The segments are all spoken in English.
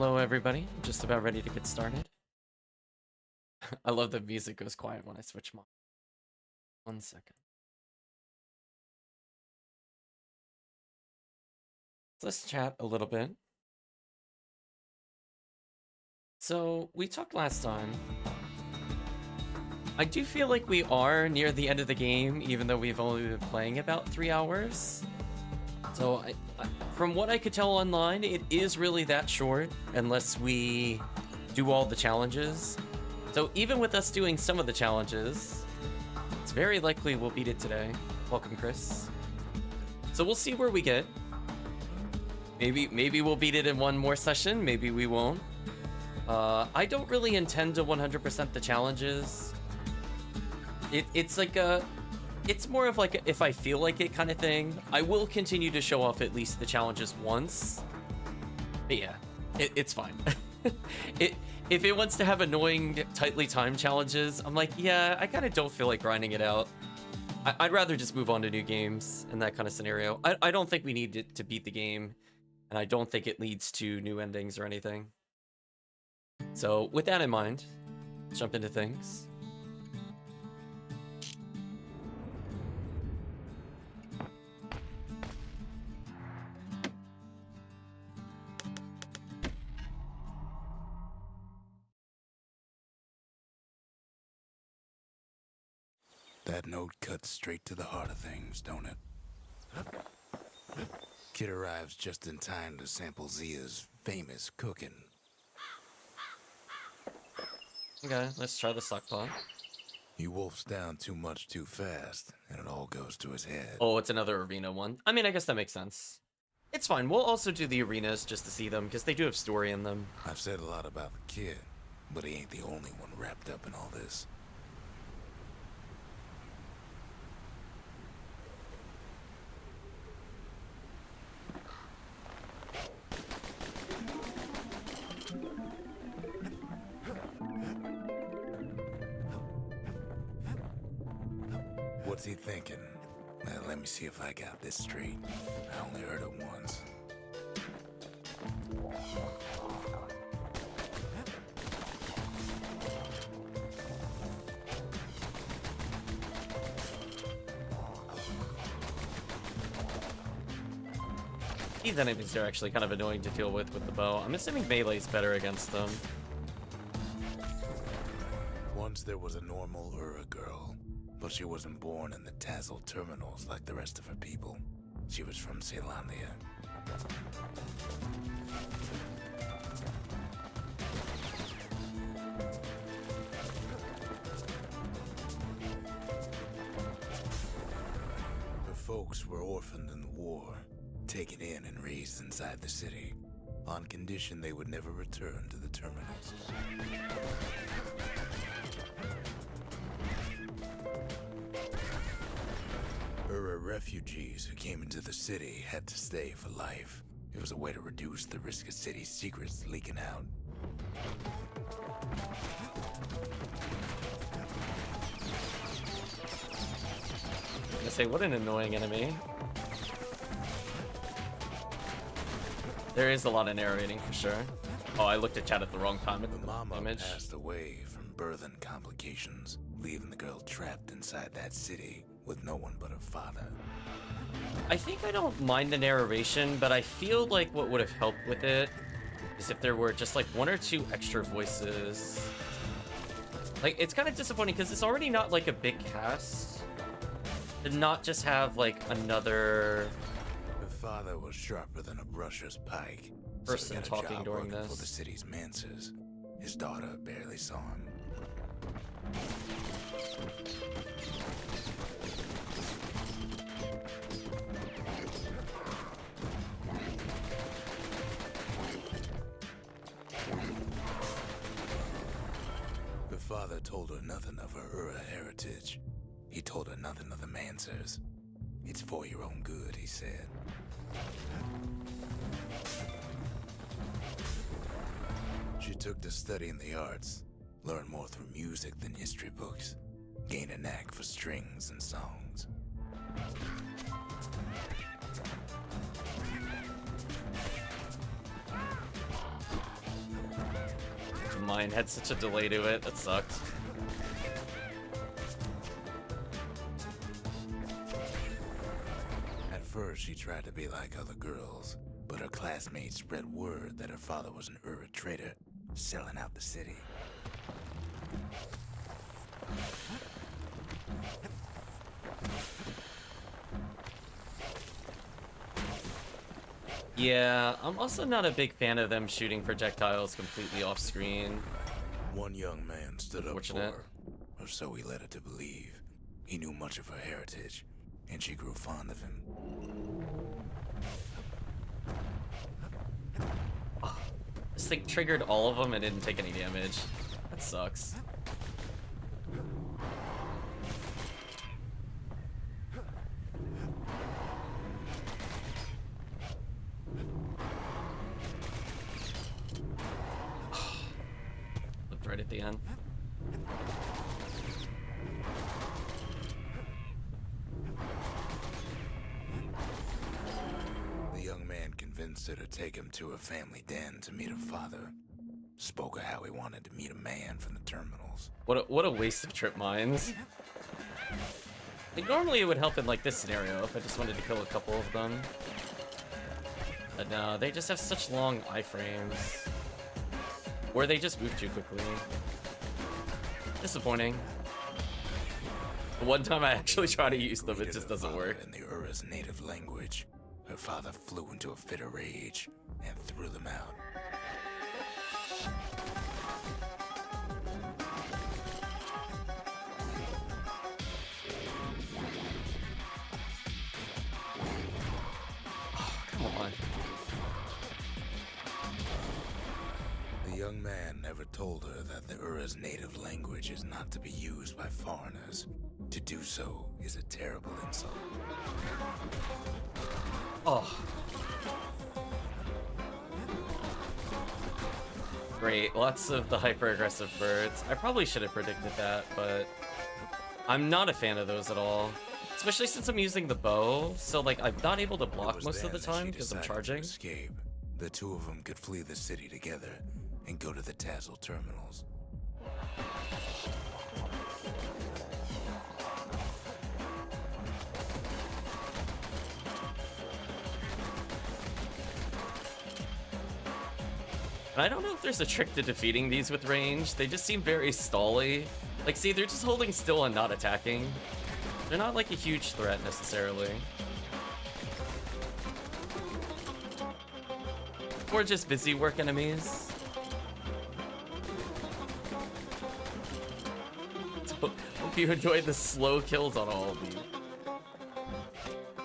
Hello, everybody. I'm just about ready to get started. I love the music goes quiet when I switch mode. 1 second. Let's chat a little bit. So, we talked last time. I do feel like we are near the end of the game, even though we've only been playing about 3 hours. So, from what I could tell online, it is really that short, unless we do all the challenges. So even with us doing some of the challenges, it's very likely we'll beat it today. Welcome, Chris. So we'll see where we get. Maybe we'll beat it in one more session. Maybe we won't. I don't really intend to 100% the challenges. It's like it's more of like a, if I feel like it kind of thing. I will continue to show off at least the challenges once. But yeah, it's fine. If it wants to have annoying, tightly timed challenges, I'm like, yeah, I kind of don't feel like grinding it out. I'd rather just move on to new games in that kind of scenario. I don't think we need it to beat the game, and I don't think it leads to new endings or anything. So with that in mind, let's jump into things. That note cuts straight to the heart of things, don't it? Kid arrives just in time to sample Zia's famous cooking. Okay, let's try the sock pot. He wolfs down too much too fast, and it all goes to his head. Oh, it's another arena one. I mean, I guess that makes sense. It's fine. We'll also do the arenas just to see them, because they do have story in them. I've said a lot about the kid, but he ain't the only one wrapped up in all this. What's he thinking? Well, let me see if I got this straight. I only heard it once. These enemies are actually kind of annoying to deal with the bow. I'm assuming melee's better against them. Once there was a normal Ura girl, but she wasn't born in the Tassel terminals like the rest of her people. She was from Ceylondia. Her folks were orphaned in the war, taken in and raised inside the city, on condition they would never return to the terminals. Ura refugees who came into the city had to stay for life. It was a way to reduce the risk of city secrets leaking out. I say, what an annoying enemy. There is a lot of narrating for sure. Oh, I looked at chat at the wrong time at The the mama image. passed away from birth and complications, leaving the girl trapped inside that city with no one but her father. I think I don't mind the narration, but I feel like what would have helped with it is if there were just like 1 or 2 extra voices. Like, it's kind of disappointing because it's already not like a big cast. To not just have like another Her father was sharper than a brusher's pike. person so he got a talking job during working this. for the city's manses. His daughter barely saw him. Her father told her nothing of her Ura heritage. He told her nothing of the Mansers. It's for your own good, he said. She took to studying the arts, learned more through music than history books, gained a knack for strings and songs. mine had such a delay to it. That sucked. At first, she tried to be like other girls, but her classmates spread word that her father was an Ura trader, selling out the city. Yeah, I'm also not a big fan of them shooting projectiles completely off screen. One young man stood up for Unfortunate. her, or so he led her to believe. He knew much of her heritage, and she grew fond of him. This thing triggered all of them and didn't take any damage. That sucks. Looked right at the end. The young man convinced her to take him to her family den to meet her father. Spoke of how he wanted to meet a man from the terminals. What a waste of trip mines. Like, normally it would help in like this scenario if I just wanted to kill a couple of them. But no, they just have such long iframes. Or they just move too quickly. Disappointing. The one time I actually try to use them, it just doesn't work. In the Ura's native language, her father flew into a fit of rage and threw them out. Come on. The young man never told her that the Ura's native language is not to be used by foreigners. To do so is a terrible insult. Oh. Great, lots of the hyper-aggressive birds. I probably should have predicted that, but I'm not a fan of those at all. Especially since I'm using the bow, so like I'm not able to It block was most of then the that she time because I'm decided to charging. Escape. The two of them could flee the city together and go to the Tassel terminals. And I don't know if there's a trick to defeating these with range. They just seem very stally. Like, see, they're just holding still and not attacking. They're not like a huge threat necessarily. Or just busy work enemies. So, hope you enjoyed the slow kills on all of these. Is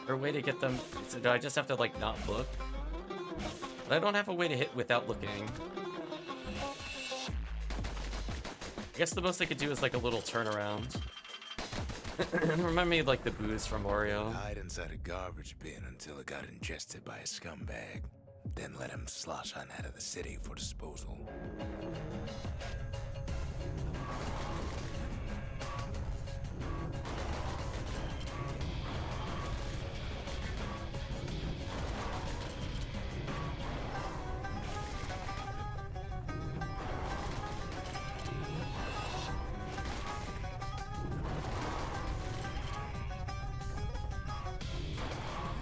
there a way to get them? So do I just have to like not look? But I don't have a way to hit without looking. I guess the most I could do is like a little turnaround. Remind me of like the booze from Oreo. Hide inside a garbage bin until it got ingested by a scumbag. Then let him slosh on out of the city for disposal.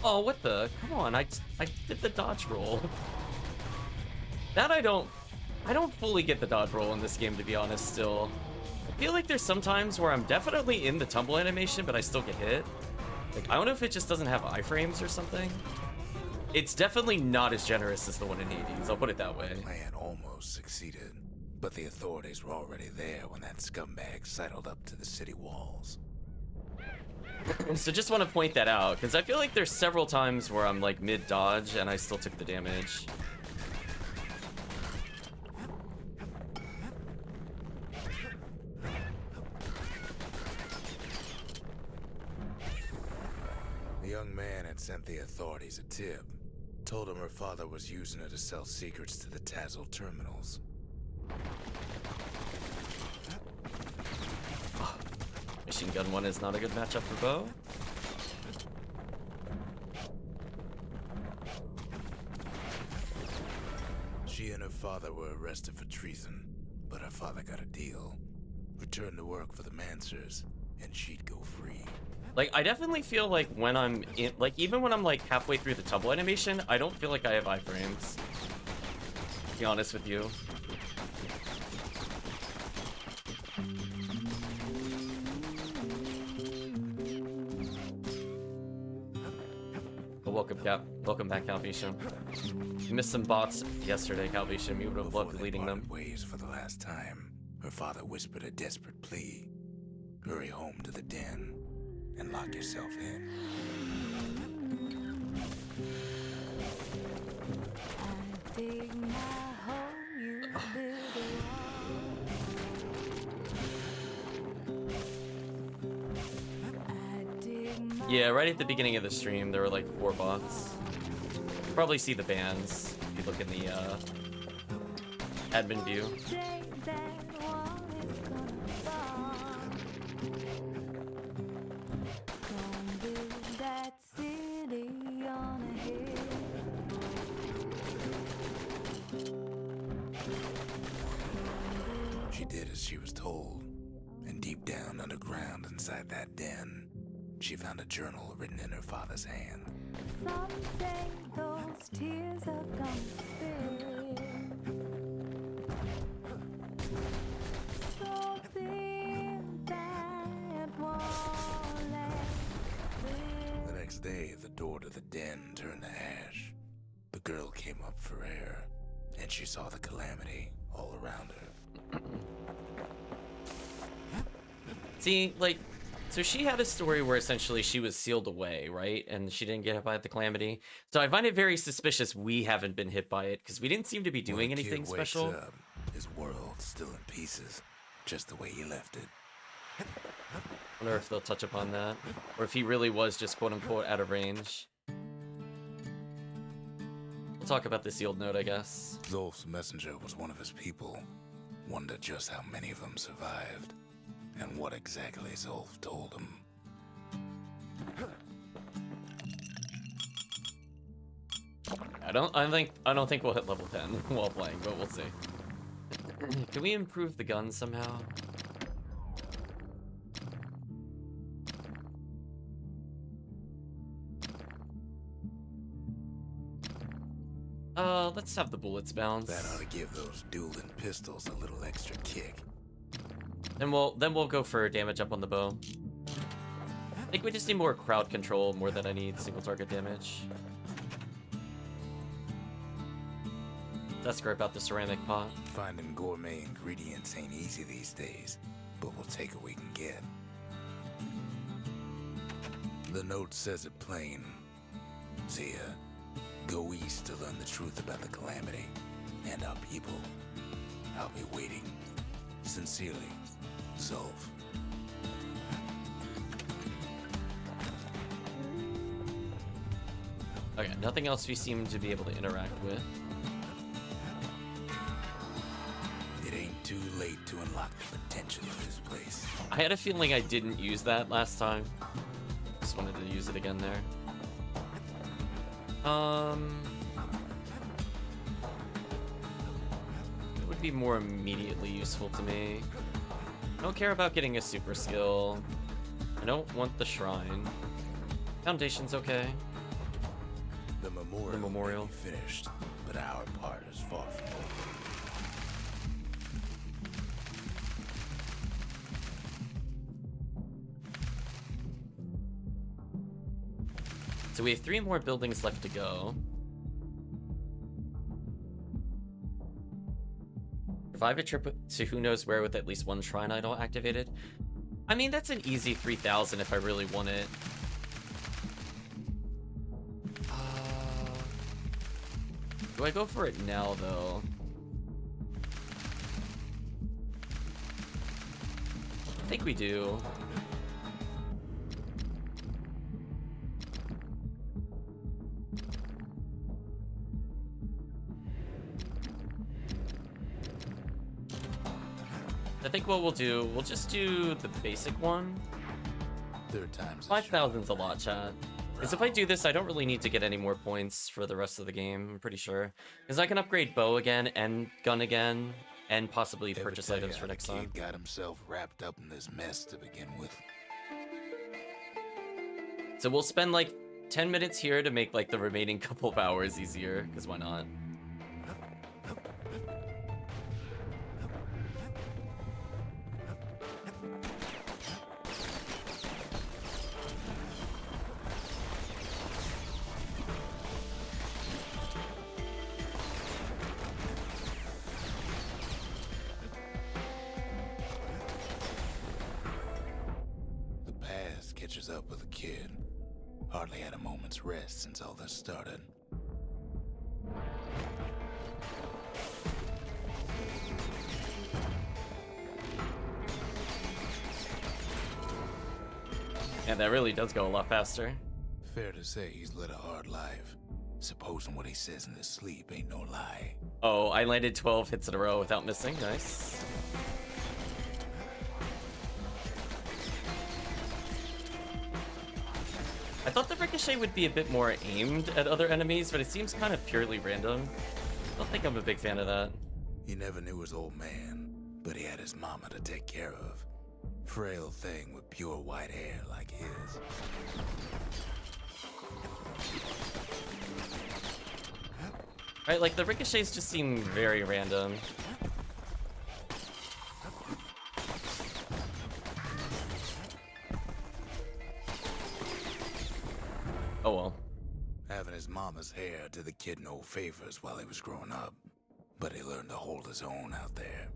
Oh, what the? Come on, I did the dodge roll. That I don't fully get the dodge roll in this game, to be honest, still. I feel like there's some times where I'm definitely in the tumble animation, but I still get hit. Like, I don't know if it just doesn't have iframes or something. It's definitely not as generous as the one in Hades, I'll put it that way. The plan almost succeeded, but the authorities were already there when that scumbag sidled up to the city walls. So just want to point that out, because I feel like there's several times where I'm like mid-dodge and I still took the damage. The young man had sent the authorities a tip. Told him her father was using her to sell secrets to the Tassel terminals. Machine gun one is not a good matchup for bow. She and her father were arrested for treason, But her father got a deal. Return to work for the Mancers, and she'd go free. Like, I definitely feel like when I'm in, like, even when I'm like halfway through the tumble animation, I don't feel like I have iframes. To be honest with you. Oh, welcome back, Calvation. You missed some bots yesterday, Calvation. We would have loved deleting them. Ways for the last time, her father whispered a desperate plea. Hurry home to the den and lock yourself in. I dig my hole, you build a wall. I dig my Yeah, right at the beginning of the stream, there were like 4 bots. Probably see the bans if you look in the admin view. day that wall is gonna fall. Gonna build that city on a hill. She did as she was told, and deep down underground inside that den, she found a journal written in her father's hand. Someday those tears are gonna spill. So build that wall and The next day, the door to the den turned to ash. The girl came up for air, and she saw the calamity all around her. See, like, so she had a story where essentially she was sealed away, right? And she didn't get hit by the calamity. So I find it very suspicious we haven't been hit by it, because we didn't seem to be doing When a anything kid wakes special. up, his world's still in pieces, just the way he left it. I wonder if they'll touch upon that. Or if he really was just quote-unquote out of range. We'll talk about the sealed note, I guess. Zolf's messenger was one of his people. Wonder just how many of them survived, and what exactly Zolf told him. I don't think we'll hit level 10 while playing, but we'll see. Can we improve the gun somehow? Let's have the bullets bounce. That ought to give those dueling pistols a little extra kick. Then we'll go for damage up on the bow. I think we just need more crowd control more than I need single target damage. That's great about the ceramic pot. Finding gourmet ingredients ain't easy these days, but we'll take what we can get. The note says it plain. See ya. Go east to learn the truth about the calamity and our people. I'll be waiting. Sincerely, Zolf. Okay, nothing else we seem to be able to interact with. It ain't too late to unlock the potential of this place. I had a feeling I didn't use that last time. Just wanted to use it again there. It would be more immediately useful to me. I don't care about getting a super skill. I don't want the shrine. Foundation's okay. The memorial, memorial. may be finished, but our part is far from over. So we have 3 more buildings left to go. Survive a trip to who knows where with at least 1 shrine idol activated. I mean, that's an easy 3,000 if I really want it. Do I go for it now, though? I think we do. I think what we'll do, we'll just do the basic one. Third time's 5,000's a lot, chat. Because if I do this, I don't really need to get any more points for the rest of the game, I'm pretty sure. Because I can upgrade bow again and gun again, and possibly Ever purchase tell you items how for the next kid time. got himself wrapped up in this mess to begin with? So we'll spend like 10 minutes here to make like the remaining couple of hours easier, because why not? The past catches up with the kid. Hardly had a moment's rest since all this started. And that really does go a lot faster. Fair to say he's led a hard life. Supposing what he says in his sleep ain't no lie. Oh, I landed 12 hits in a row without missing. Nice. I thought the ricochet would be a bit more aimed at other enemies, but it seems kind of purely random. I don't think I'm a big fan of that. He never knew his old man, but he had his mama to take care of. Frail thing with pure white hair like his. Right, like the ricochets just seem very random. Oh well. Having his mama's hair did the kid no favors while he was growing up, but he learned to hold his own out there.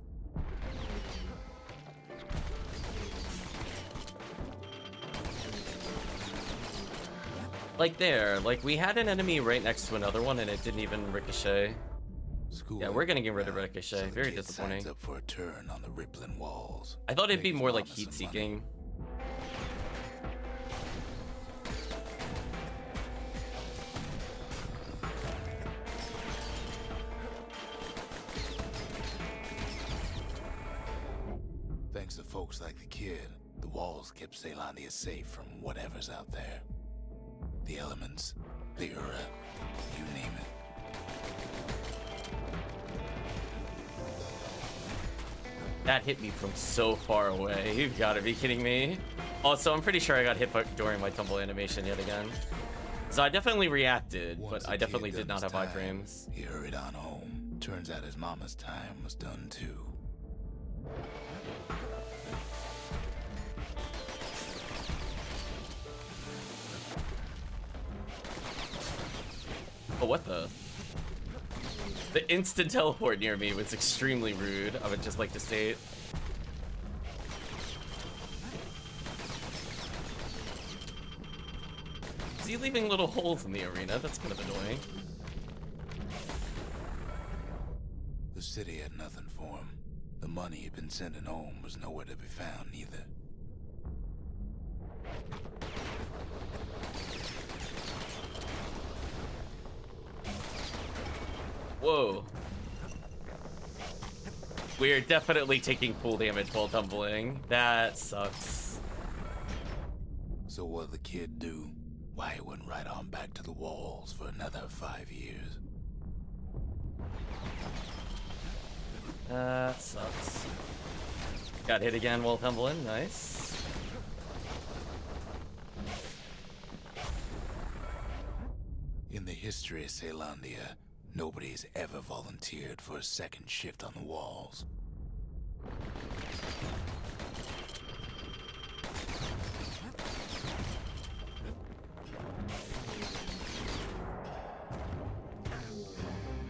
Like there, like we had an enemy right next to another one and it didn't even ricochet. School Yeah, we're gonna get rid of around, Ricochet. so the Very kid disappointing. signs up for a turn on the rippling walls. I thought it'd be Make his more like mama some heat-seeking. Thanks to folks like the kid, the walls kept Ceylondia safe from whatever's out there. The elements, the Ura, you name it. That hit me from so far away. You've got to be kidding me. Also, I'm pretty sure I got hit during my tumble animation yet again. So I definitely reacted, Once but the I definitely kid did done not his have time, iframes. He hurried on home. Turns out his mama's time was done too. Oh, what the? The instant teleport near me was extremely rude, I would just like to state. Is he leaving little holes in the arena? That's kind of annoying. The city had nothing for him. The money he'd been sending home was nowhere to be found either. Whoa. We're definitely taking full damage while tumbling. That sucks. So what'd the kid do? Why, he went right on back to the walls for another 5 years. That sucks. Got hit again while tumbling. Nice. In the history of Ceylondia, nobody's ever volunteered for a second shift on the walls.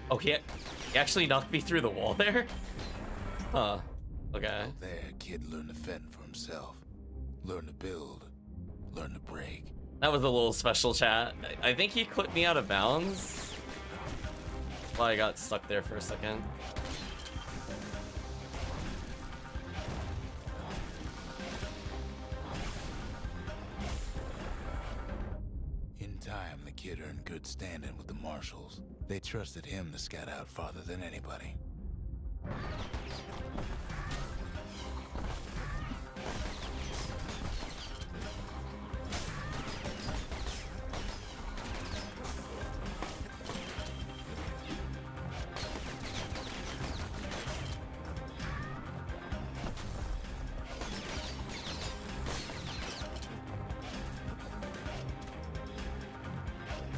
Oh, he actually knocked me through the wall there? Huh. Okay. Out there, kid learned to fend for himself. Learn to build. Learn to break. That was a little special chat. I think he clipped me out of bounds. Well, I got stuck there for a second. In time, the kid earned good standing with the marshals. They trusted him to scout out farther than anybody.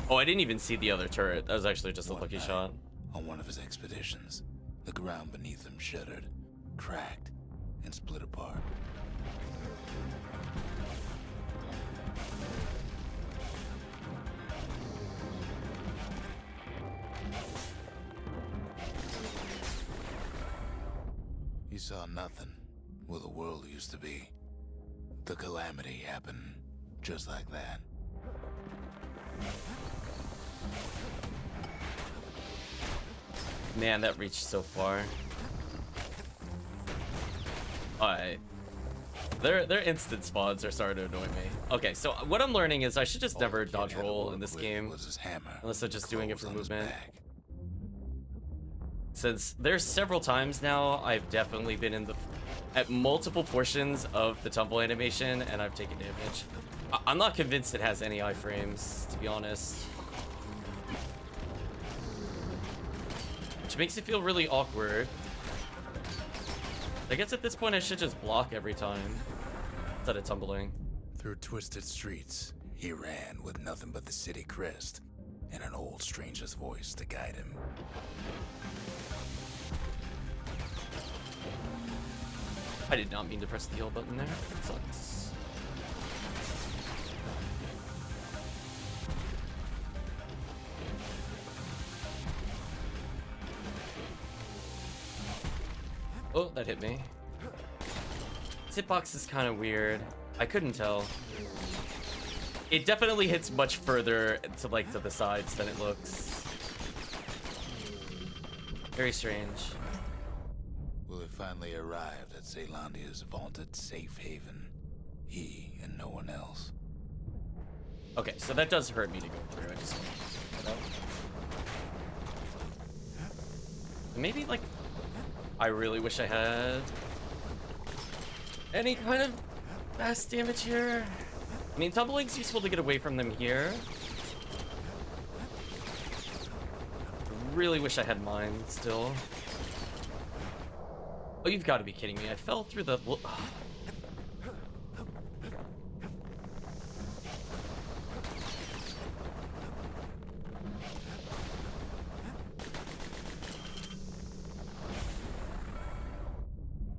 Oh, I didn't even see the other turret. That was actually just a One lucky night, shot. On one of his expeditions, the ground beneath him shuddered, cracked, and split apart. He saw nothing where the world used to be. The calamity happened just like that. Man, that reached so far. Alright. Their instant spawns are starting to annoy me. Okay, so what I'm learning is I should just never dodge roll in this game. Was his hammer, Unless I'm just doing it for clothes on his movement. back. Since there's several times now I've definitely been in at multiple portions of the tumble animation and I've taken damage. I'm not convinced it has any iframes, to be honest. Which makes it feel really awkward. I guess at this point I should just block every time instead of tumbling. Through twisted streets, he ran with nothing but the city crest and an old stranger's voice to guide him. I did not mean to press the heal button there. It sucks. Oh, that hit me. This hitbox is kind of weird. I couldn't tell. It definitely hits much further to the sides than it looks. Very strange. Will it finally arrive at Caelondia's vaunted safe haven? He and no one else. Okay, so that does hurt me to go through. I just want to point that out. Maybe I really wish I had any kind of fast damage here. I mean, tumbling's useful to get away from them here. Really wish I had mine still. Oh, you've got to be kidding me. I fell through the...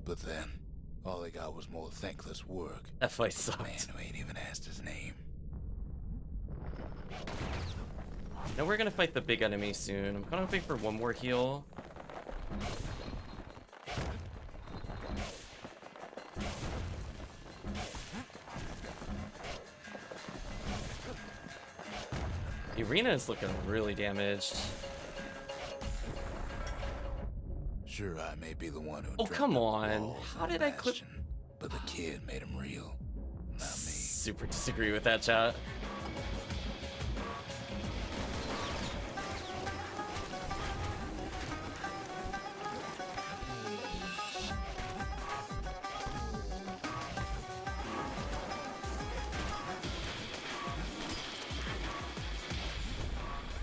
But then, all they got was more thankless work. That fight Man sucked. who ain't even asked his name. Now we're gonna fight the big enemy soon. I'm kind of hoping for one more heal. The arena is looking really damaged. Sure, I may be the one who. Oh, dreamt come up on. walls How and did I clip- Bastion, But the kid made him real, not me. Super disagree with that, chat.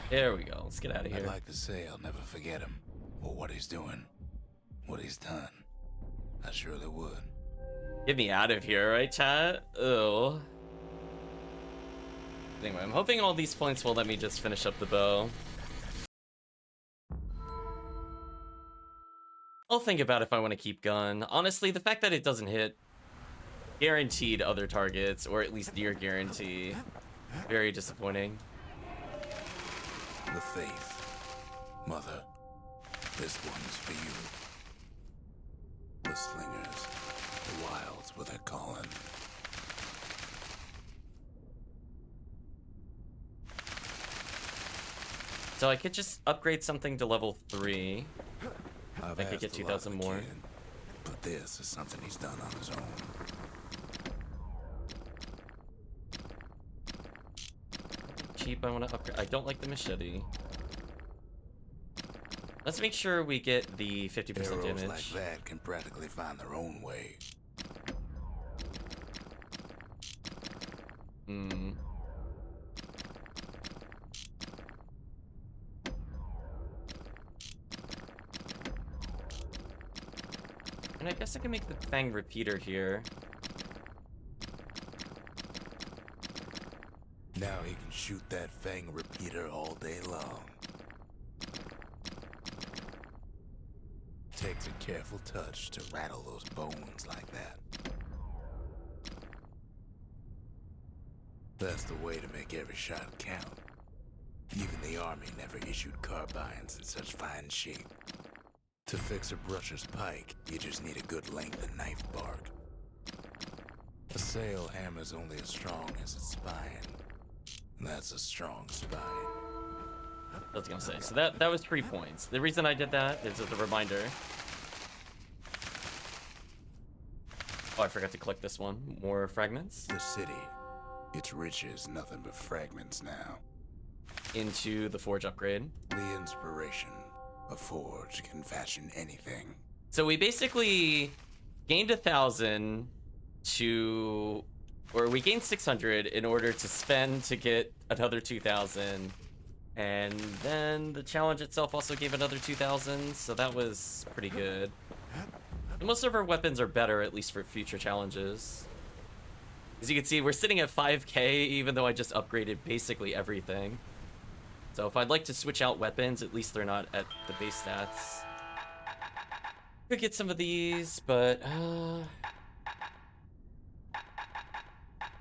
There we go. Let's get out of I'd here. like to say I'll never forget him, or what he's doing, what he's done. I surely would. Get me out of here, right, chat? Ew. Anyway, I'm hoping all these points will let me just finish up the bow. I'll think about if I want to keep gun. Honestly, the fact that it doesn't hit guaranteed other targets, or at least near guarantee, very disappointing. The faith. Mother, this one's for you. The slingers, the wilds with their calling. So I could just upgrade something to level 3. I've I could get asked a lot of 2,000 the more. kid, but this is something he's done on his own. Cheap, I want to upgrade. I don't like the machete. Let's make sure we get the 50% Arrows damage. like that can practically find their own way. Hmm. And I guess I can make the Fang repeater here. Now he can shoot that fang repeater all day long. Takes a careful touch to rattle those bones like that. That's the way to make every shot count. Even the army never issued carbines in such fine shape. To fix a brusher's pike, you just need a good length of knife bark. A sail hammer's only as strong as its spine. And that's a strong spine. I was gonna say, so that was 3 points. The reason I did that is as a reminder. Oh, I forgot to click this one. More fragments. The city, its riches nothing but fragments now. Into the forge upgrade. The inspiration. A forge can fashion anything. So we basically gained 1,000 to, or we gained 600 in order to spend to get another 2,000. And then the challenge itself also gave another 2,000, so that was pretty good. And most of our weapons are better, at least for future challenges. As you can see, we're sitting at 5k, even though I just upgraded basically everything. So if I'd like to switch out weapons, at least they're not at the base stats. Could get some of these, but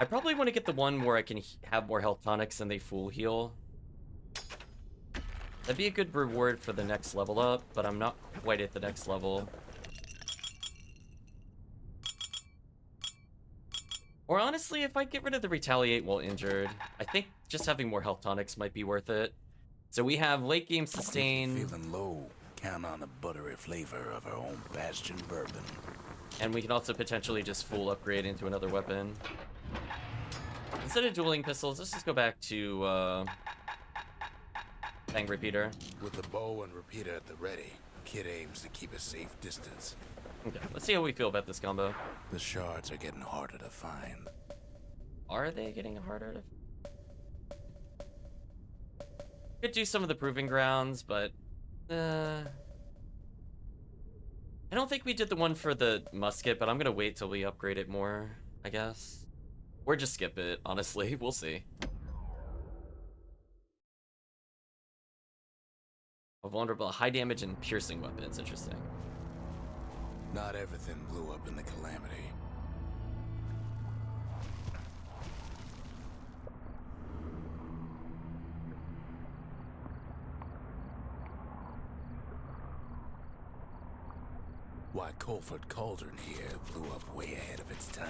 I probably want to get the one where I can have more health tonics and they full heal. That'd be a good reward for the next level up, but I'm not quite at the next level. Or honestly, if I get rid of the retaliate while injured, I think just having more health tonics might be worth it. So we have late game sustain. Feeling low, count on the buttery flavor of our own Bastion bourbon. And we can also potentially just full upgrade into another weapon. Instead of dueling pistols, let's just go back to Fang Repeater. With the bow and repeater at the ready, Kid aims to keep a safe distance. Okay, let's see how we feel about this combo. The shards are getting harder to find. Are they getting harder to... Could do some of the proving grounds, but... I don't think we did the one for the musket, but I'm gonna wait till we upgrade it more, I guess. Or just skip it, honestly. We'll see. A vulnerable high damage and piercing weapons. Interesting. Not everything blew up in the calamity. Why Colford Cauldron here blew up way ahead of its time.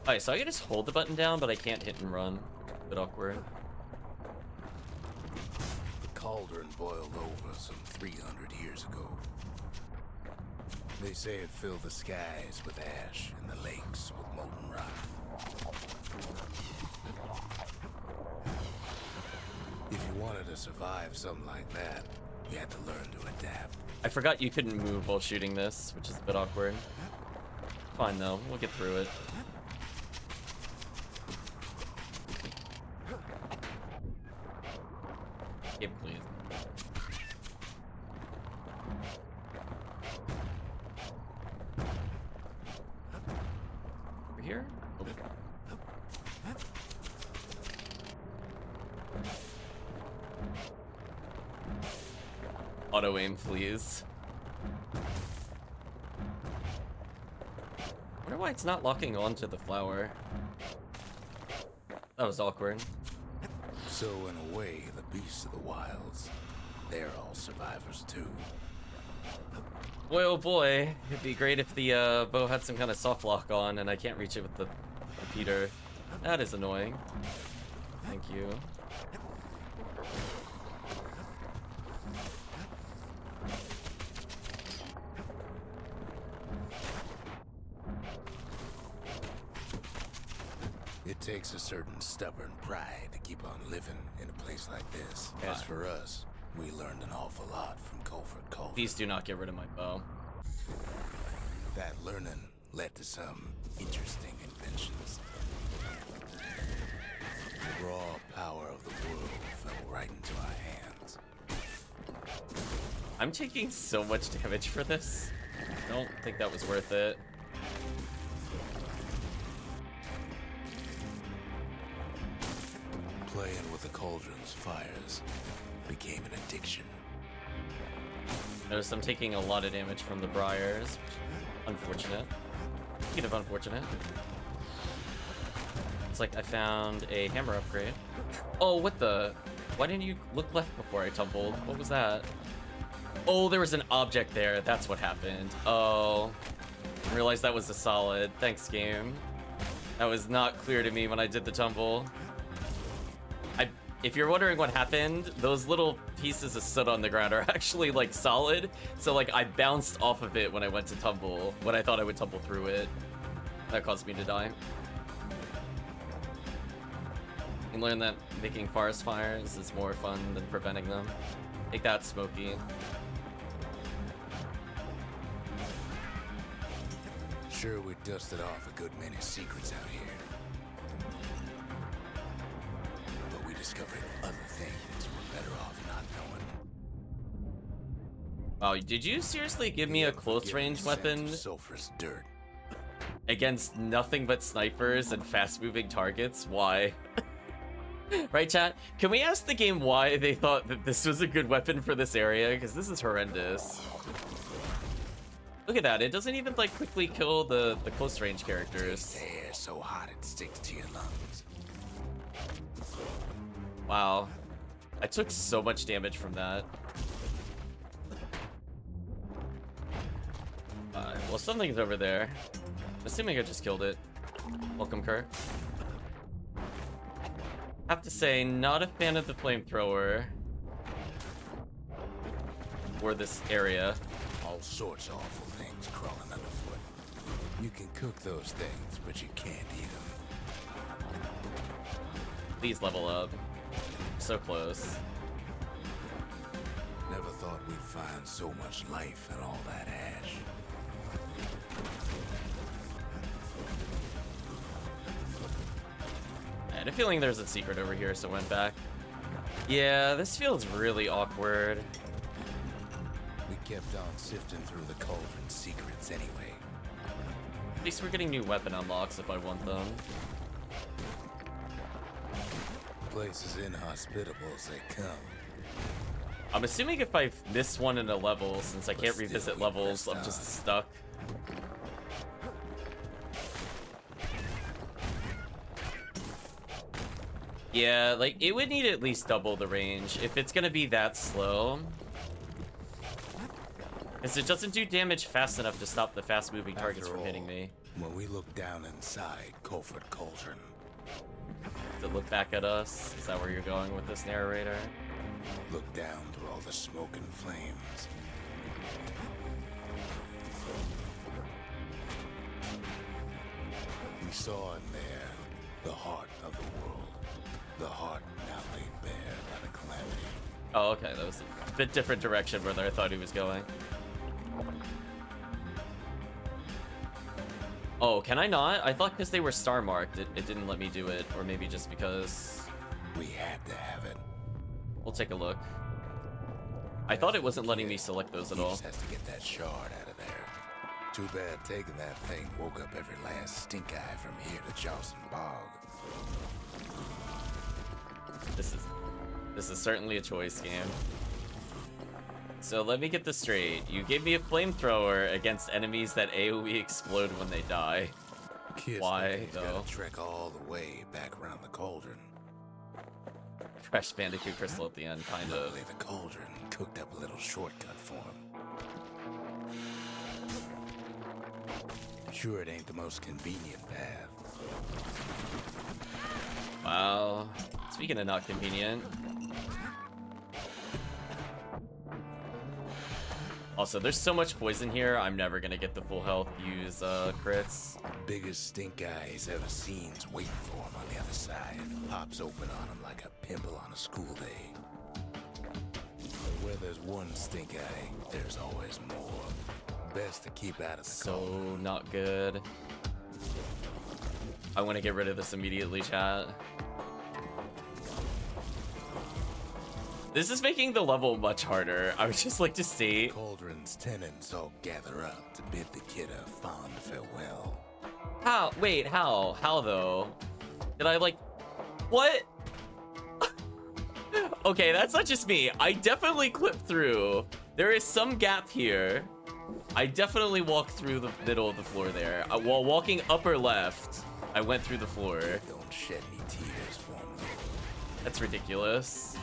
Alright, so I can just hold the button down, but I can't hit and run. A bit awkward. The cauldron boiled over some 300 years ago. They say it filled the skies with ash and the lakes with molten rock. If you wanted to survive something like that, you had to learn to adapt. I forgot you couldn't move while shooting this, which is a bit awkward. Fine though, we'll get through it. Escape, please. Over here? Over. Auto aim, please. I wonder why it's not locking onto the flower. That was awkward. So in a way, the beasts of the wilds, they're all survivors too. Boy, oh boy, it'd be great if the bow had some kind of soft lock on and I can't reach it with the repeater. That is annoying. Thank you. It takes a certain stubborn pride to keep on living in a place like this. Yeah. As for us, we learned an awful lot from Colford Cauldron. Please do not get rid of my bow. That learning led to some interesting inventions. The raw power of the world fell right into our hands. I'm taking so much damage for this. I don't think that was worth it. Playing with the cauldron's fires became an addiction. Notice I'm taking a lot of damage from the briars. Unfortunate. Speaking of unfortunate. It's like I found a hammer upgrade. Oh, what the? Why didn't you look left before I tumbled? What was that? Oh, there was an object there. That's what happened. Oh. I realized that was a solid. Thanks, game. That was not clear to me when I did the tumble. If you're wondering what happened, those little pieces of soot on the ground are actually like solid. So like I bounced off of it when I went to tumble, when I thought I would tumble through it. That caused me to die. You learn that making forest fires is more fun than preventing them. Take that, Smokey. Sure, we dusted off a good many secrets out here. But we discovered other things we're better off not knowing. Wow, did you seriously give me a close range weapon Sulfurous dirt. against nothing but snipers and fast moving targets? Why? Right, chat? Can we ask the game why they thought that this was a good weapon for this area? Because this is horrendous. Look at that, it doesn't even like quickly kill the close range characters. The air so hot it sticks to your lungs. Wow. I took so much damage from that. Well, something's over there. I'm assuming I just killed it. Welcome, Kerr. Have to say, not a fan of the flamethrower. Or this area. All sorts of awful things crawling underfoot. You can cook those things, but you can't eat them. Please level up. So close. Never thought we'd find so much life in all that ash. I had a feeling there's a secret over here, so went back. Yeah, this feels really awkward. We kept on sifting through the cauldron's secrets anyway. At least we're getting new weapon unlocks if I want them. Place as inhospitable as they come. I'm assuming if I miss one in a level, since I But can't still, revisit we levels, pressed I'm just on. stuck. Yeah, like, it would need at least double the range if it's gonna be that slow. Because it doesn't do damage fast enough to stop the fast-moving targets After from hitting all, me. When we look down inside Colford Cauldron, To look back at us, is that where you're going with this narrator? look down through all the smoke and flames. We saw in there the heart of the world. The heart now laid bare by the calamity. Oh, okay, that was a bit different direction where I thought he was going. Oh, can I not? I thought because they were star marked, it didn't let me do it, or maybe just because... We had to have it. We'll take a look. I thought it wasn't letting me select those at He all. just has to get that shard out of there. Too bad taking that thing woke up every last stink eye from here to Charleston Bog. This is certainly a choice game. So let me get this straight. You gave me a flamethrower against enemies that AoE explode when they die. Kids Why, think he's though? gotta trek all the way back around the cauldron. Crash Bandicoot Crystal at the end, kind of. Luckily, the cauldron cooked up a little shortcut for him. Sure, it ain't the most convenient path. Wow. Speaking of not convenient. Also, there's so much poison here, I'm never gonna get the full health use crits. Biggest stink eye he's ever seen's waiting for him on the other side. Pops open on him like a pimple on a school day. But where there's one stink eye, there's always more. Best to keep out of the So cauldron. not good. I want to get rid of this immediately, chat. This is making the level much harder. I would just like to see. Cauldron's tenants all gather up to bid the kid a fond farewell. How? Wait, how? How though? Did I like... What? Okay, that's not just me. I definitely clipped through. There is some gap here. I definitely walked through the middle of the floor there. While walking upper left, I went through the floor. Don't shed any tears for me. That's ridiculous.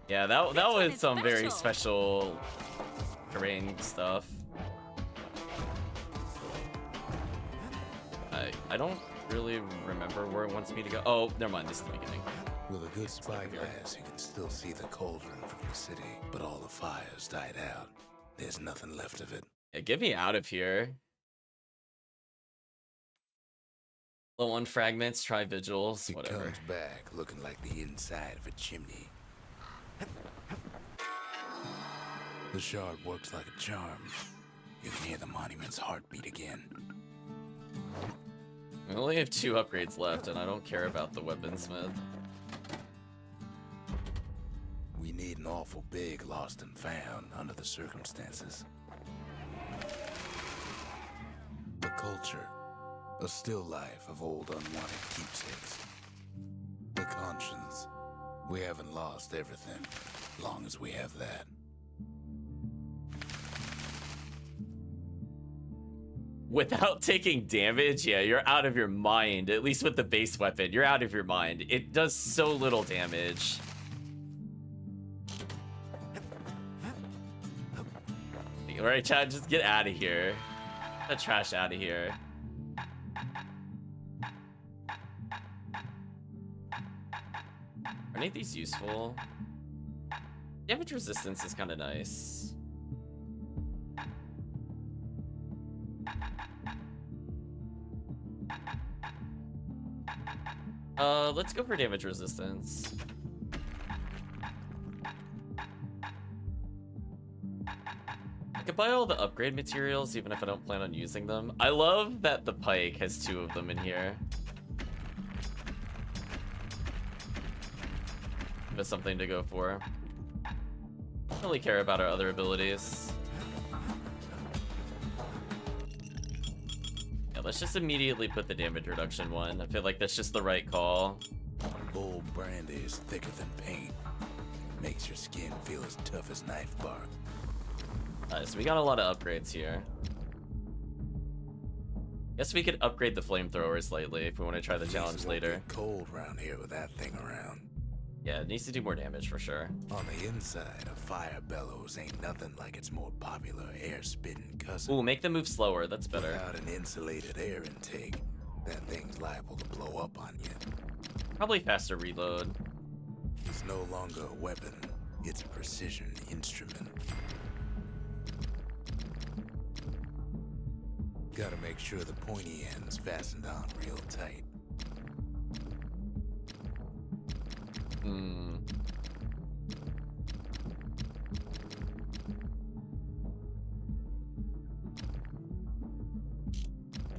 Yeah, that was some very special terrain stuff. I don't really remember where it wants me to go. Oh, never mind. This is the beginning. With a good spyglass, you can still see the cauldron from the city, but all the fires died out. There's nothing left of it. Yeah, get me out of here. Low on fragments, try vigils, It whatever. comes back looking like the inside of a chimney. The shard works like a charm. You can hear the monument's heartbeat again. We only have 2 upgrades left, and I don't care about the weaponsmith. We need an awful big lost and found under the circumstances. The culture, a still life of old unwanted keepsakes. The conscience, we haven't lost everything, long as we have that. Without taking damage, yeah, you're out of your mind. At least with the base weapon, you're out of your mind. It does so little damage. Alright, chat, just get out of here. Get the trash out of here. Are any of these useful? Damage resistance is kind of nice. Let's go for damage resistance. I could buy all the upgrade materials even if I don't plan on using them. I love that the pike has 2 of them in here. That's something to go for. Don't really care about our other abilities. Yeah, let's just immediately put the damage reduction one. I feel like that's just the right call. Old brandy is thicker than paint. Makes your skin feel as tough as knife bark. So we got a lot of upgrades here. Guess we could upgrade the flamethrower slightly if we want to try the challenge later. Cold around here with that thing around. Yeah, it needs to do more damage for sure. On the inside, a fire bellows ain't nothing like its more popular air-spitting cousin. Ooh, make them move slower. That's better. Without an insulated air intake, that thing's liable to blow up on you. Probably faster reload. It's no longer a weapon, it's a precision instrument. Gotta make sure the pointy end's fastened on real tight.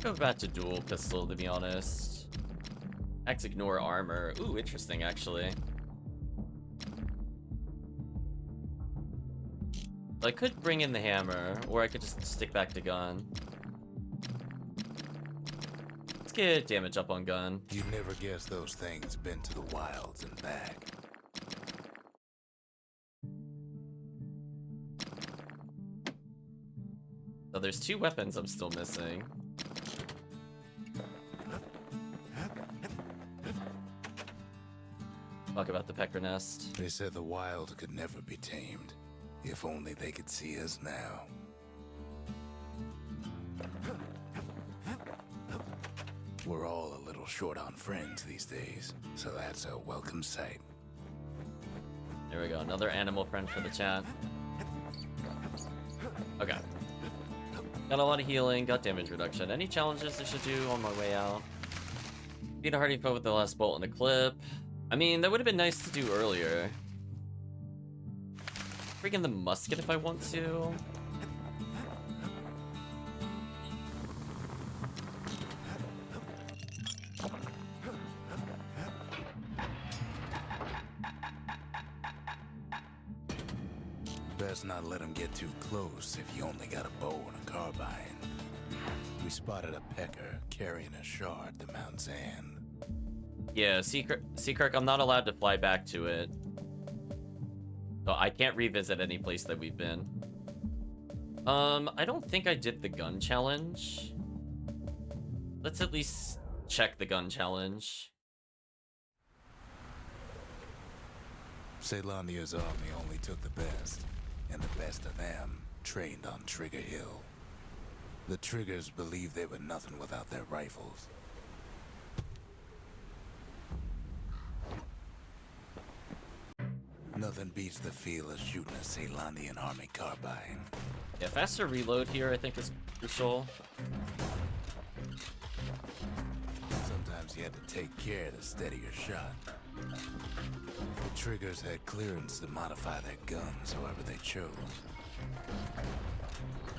Go back to dual pistol, to be honest. Axe ignore armor. Ooh, interesting, actually. I could bring in the hammer, or I could just stick back to gun. Let's get damage up on gun. You'd never guess those things been to the wilds and back. So there's 2 weapons I'm still missing. Talk about the pecker nest. They said the wild could never be tamed. If only they could see us now. We're all a little short on friends these days, so that's a welcome sight. There we go, another animal friend for the chat. Okay. Got a lot of healing, got damage reduction. Any challenges I should do on my way out? Beat a hardy foe with the last bolt in a clip. I mean, that would have been nice to do earlier. Bring in the musket if I want to. Best not let them get too close if you only got a bow and a carbine. We spotted a pecker carrying a shard to Mount Zan. Yeah, Seakirk, I'm not allowed to fly back to it. So I can't revisit any place that we've been. I don't think I did the gun challenge. Let's at least check the gun challenge. Caelandia's army only took the best, and the best of them trained on Trigger Hill. The Triggers believed they were nothing without their rifles. Nothing beats the feel of shooting a Caelandian army carbine. Yeah, faster reload here I think is crucial. Sometimes you had to take care to steady your shot. The Triggers had clearance to modify their guns however they chose.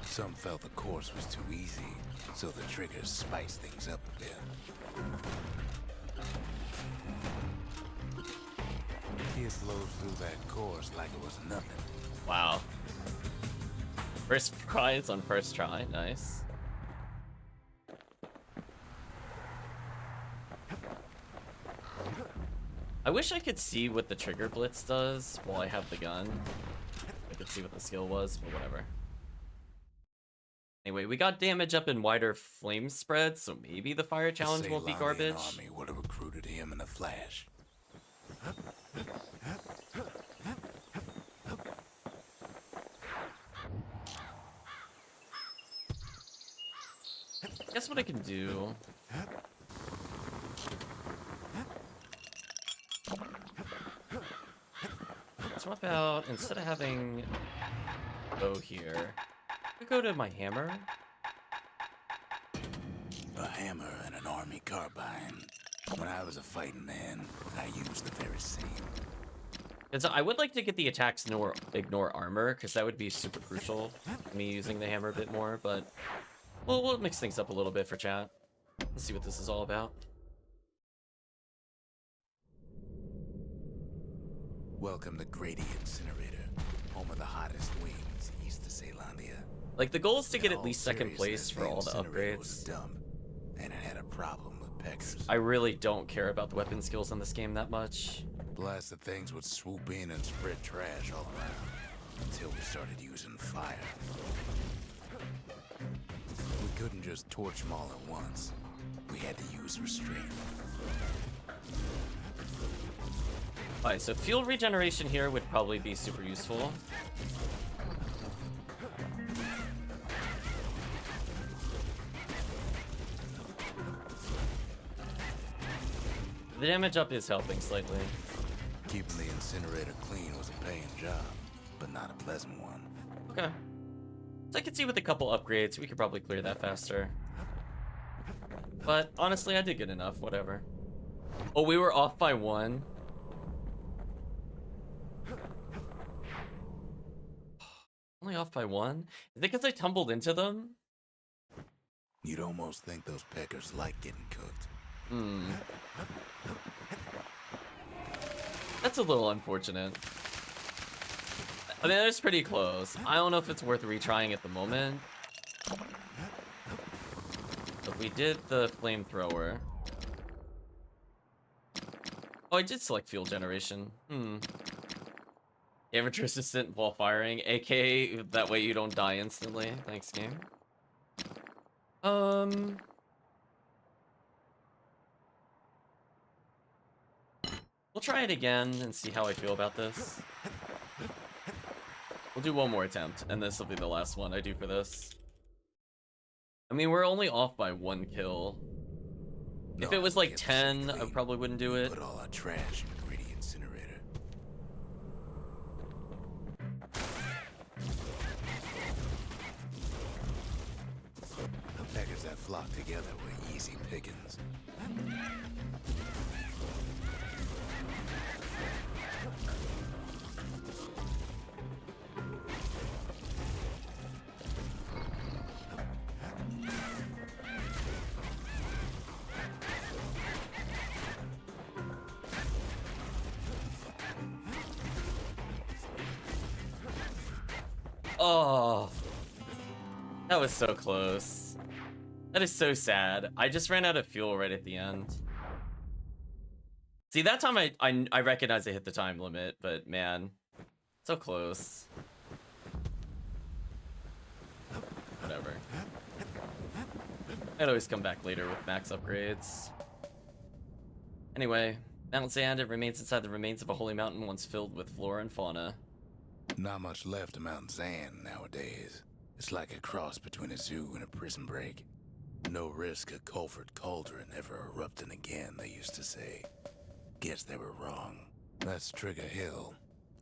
Some felt the course was too easy, so the Triggers spiced things up a bit. Kid blows through that course like it was nothing. Wow. First prize on first try, nice. I wish I could see what the trigger blitz does while I have the gun. I could see what the skill was, but whatever. Anyway, we got damage up in wider flame spread, so maybe the fire challenge won't be garbage. The army would have recruited him in a flash. Guess what I can do. Swap out, instead of having bow here, I go to my hammer. A hammer and an army carbine. When I was a fighting man, I used the very same. Because I would like to get the attacks ignore armor, because that would be super crucial. Me using the hammer a bit more, but we'll mix things up a little bit for chat. Let's see what this is all about. Welcome to Grady Incinerator, home of the hottest wings east of Caelandia. Like, the goal is to get In at least second place seriousness, for all the incinerator was upgrades. a dump, and it had a problem with peckers. I really don't care about the weapon skills in this game that much. Blasted things would swoop in and spread trash all around, until we started using fire. We couldn't just torch them all at once. We had to use restraint. Alright, so fuel regeneration here would probably be super useful. The damage up is helping slightly. Keeping the incinerator clean was a paying job, but not a pleasant one. Okay. So I can see with a couple upgrades, we could probably clear that faster. But honestly, I did good enough, whatever. Oh, we were off by 1. Only off by 1? Is it because I tumbled into them? You'd almost think those peckers like getting cooked. Hmm. That's a little unfortunate. I mean, it's pretty close. I don't know if it's worth retrying at the moment. But we did the flamethrower. Oh, I did select fuel generation. Amateur assistant while firing, aka that way you don't die instantly. Thanks, game. We'll try it again and see how I feel about this. We'll do one more attempt, and this will be the last one I do for this. I mean, we're only off by 1 kill. If it was like 10, I probably wouldn't do it. Put all our trash in Grady Incinerator. Peckers that flock together were easy pickings. Oh, that was so close. That is so sad. I just ran out of fuel right at the end. See, that time I recognize I hit the time limit, but man, so close. Whatever. I'd always come back later with max upgrades. Anyway, Mount Zand, it remains inside the remains of a holy mountain once filled with flora and fauna. Not much left of Mount Zand nowadays. It's like a cross between a zoo and a prison break. No risk of Culford Cauldron ever erupting again, they used to say. Guess they were wrong. That's Trigger Hill,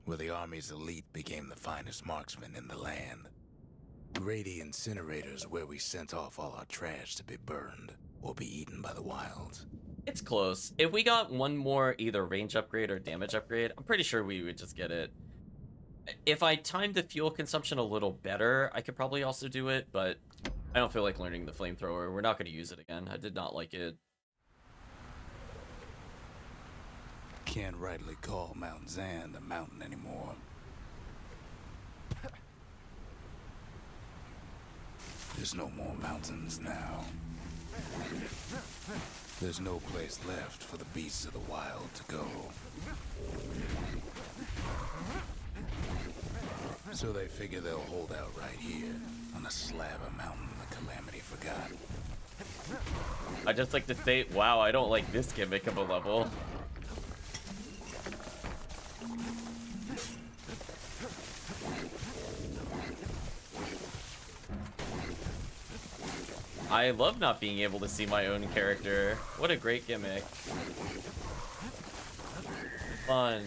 where the Army's elite became the finest marksmen in the land. Grady Incinerator's where we sent off all our trash to be burned or be eaten by the wilds. It's close. If we got one more either range upgrade or damage upgrade, I'm pretty sure we would just get it. If I timed the fuel consumption a little better, I could probably also do it, but I don't feel like learning the flamethrower. We're not going to use it again. I did not like it. Can't rightly call Mount Zand a mountain anymore. There's no more mountains now. There's no place left for the beasts of the wild to go. So they figure they'll hold out right here, on a slab of mountain the Calamity forgot. I just like to say, wow, I don't like this gimmick of a level. I love not being able to see my own character. What a great gimmick. Fun.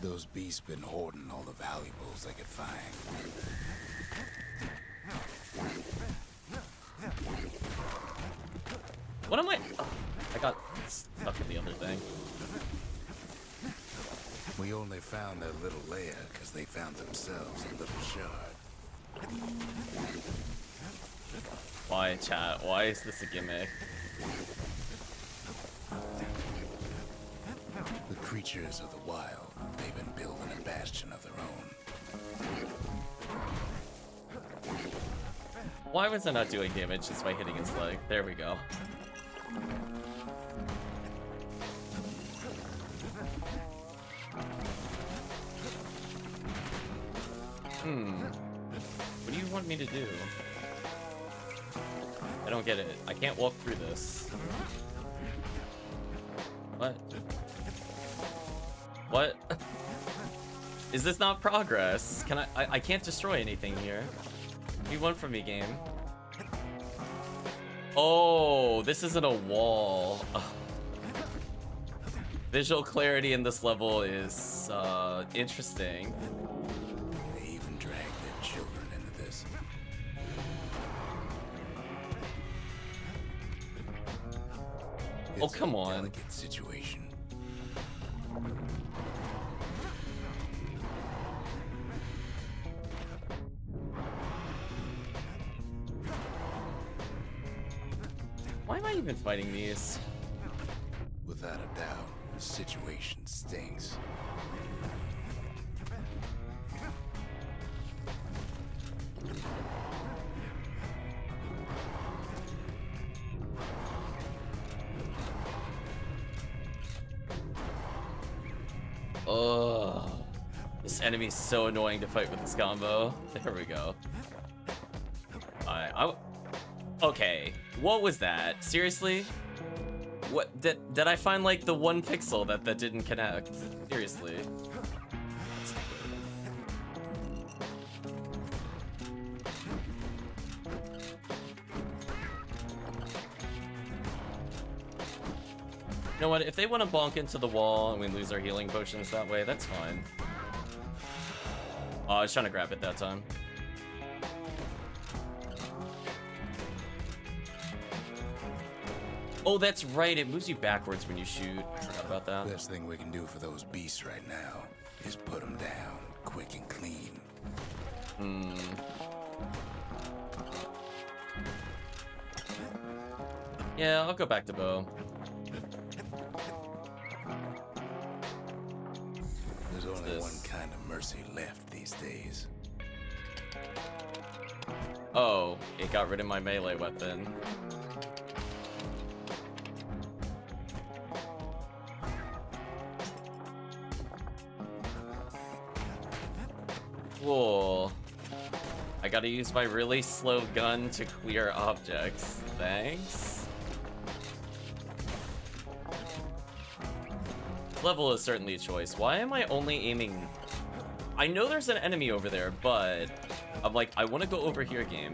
Those beasts been hoarding all the valuables they could find. What am I? Oh, I got stuck in the other thing. We only found their little lair because they found themselves a little shard. Why, chat? Why is this a gimmick? The creatures of the wild, they've been building a bastion of their own. Why was I not doing damage just by hitting his leg? There we go. What do you want me to do? I don't get it. I can't walk through this. What? What? Is this not progress? Can I can't destroy anything here. What do you want from me, game? Oh, this isn't a wall. Ugh. Visual clarity in this level is interesting. They even drag their children into this. Oh, It's come a on. delicate situation. Why am I even fighting these? Without a doubt, the situation stinks. Ugh. This enemy's so annoying to fight with this combo. There we go. Okay, what was that? Seriously? What did I find like the one pixel that didn't connect? Seriously. You know what? If they want to bonk into the wall and we lose our healing potions that way, that's fine. Oh, I was trying to grab it that time. Oh, that's right. It moves you backwards when you shoot. I forgot about that. Best thing we can do for those beasts right now is put them down quick and clean. Yeah, I'll go back to bow. There's only this? one kind of mercy left these days. Oh, it got rid of my melee weapon. Cool. I gotta use my really slow gun to clear objects. Thanks. This level is certainly a choice. Why am I only aiming... I know there's an enemy over there, but I'm like, I want to go over here, game.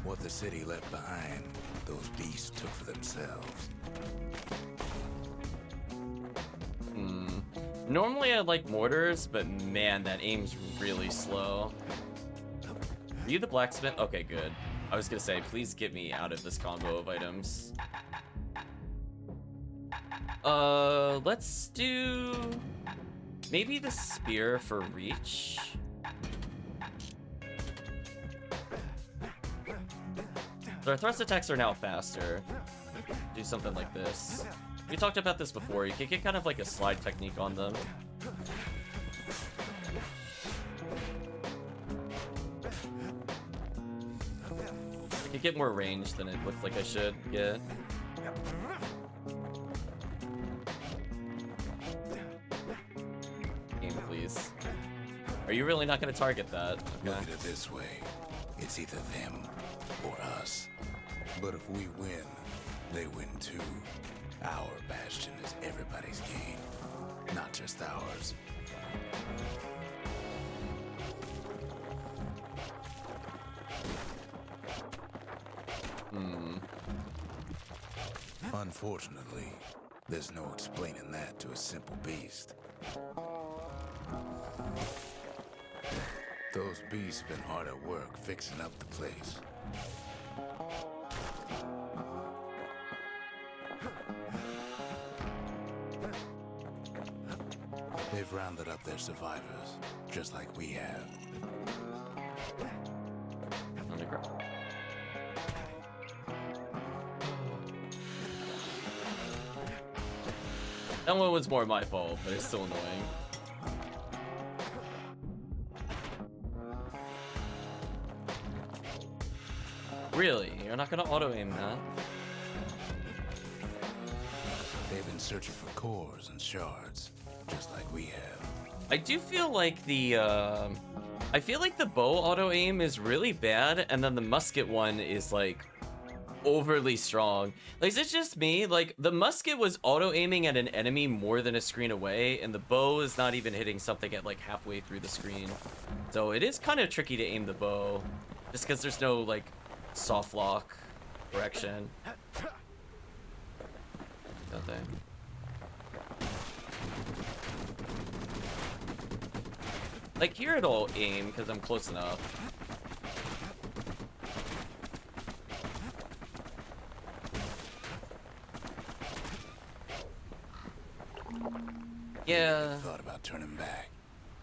What the city left behind, those beasts took for themselves. Normally I like mortars, but man, that aim's really slow. Are you the blacksmith? Okay, good. I was gonna say, please get me out of this combo of items. Let's do maybe the spear for reach. So our thrust attacks are now faster. Do something like this. We talked about this before. You can get kind of like a slide technique on them. I could get more range than it looks like I should get. Game, please. Are you really not going to target that? Okay. Look at it this way. It's either them or us. But if we win, they win too. Our Bastion is everybody's game, not just ours. Unfortunately, there's no explaining that to a simple beast. Those beasts been hard at work fixing up the place. They've rounded up their survivors, just like we have. That one was more my fault, but it's still annoying. Really? You're not gonna auto-aim that? They've been searching for cores and shards, just like we have. I do feel like the bow auto-aim is really bad, and then the musket one is like overly strong. Like, is it just me? Like, the musket was auto-aiming at an enemy more than a screen away, and the bow is not even hitting something at like halfway through the screen. So it is kind of tricky to aim the bow, just because there's no like soft lock correction. Don't they? Like, here it'll aim because I'm close enough. Yeah. Thought about turning back,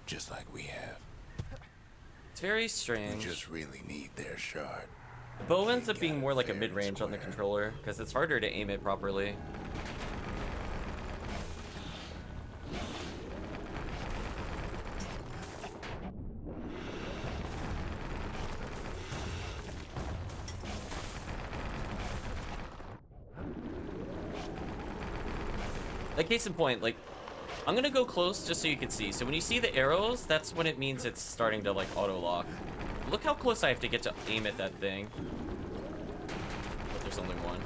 just like we have. It's very We strange. just really need their shard. The bow ends up being more like a mid-range on the controller because it's harder to aim it properly. Like, case in point, like, I'm gonna go close just so you can see. So when you see the arrows, that's when it means it's starting to like auto-lock. Look how close I have to get to aim at that thing. But there's only one.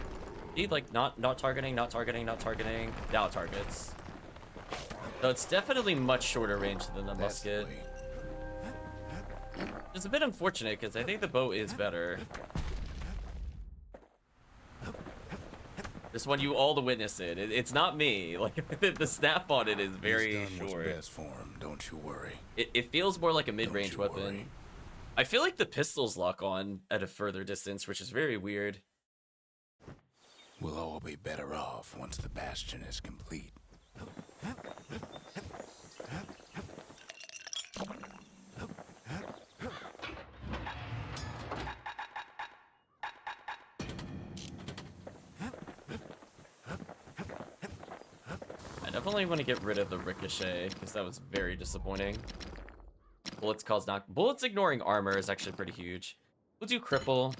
See, like, not targeting, not targeting, not targeting. Now it targets. So it's definitely much shorter range than the musket. It's a bit unfortunate because I think the bow is better. This one, you all to witness it. It's not me. Like, the snap on it is very He's done short. what's best for him, don't you worry. It feels more like a mid-range you weapon. worry. I feel like the pistols lock on at a further distance, which is very weird. We'll all be better off once the Bastion is complete. I definitely want to get rid of the ricochet, because that was very disappointing. Bullets ignoring armor is actually pretty huge. We'll do cripple.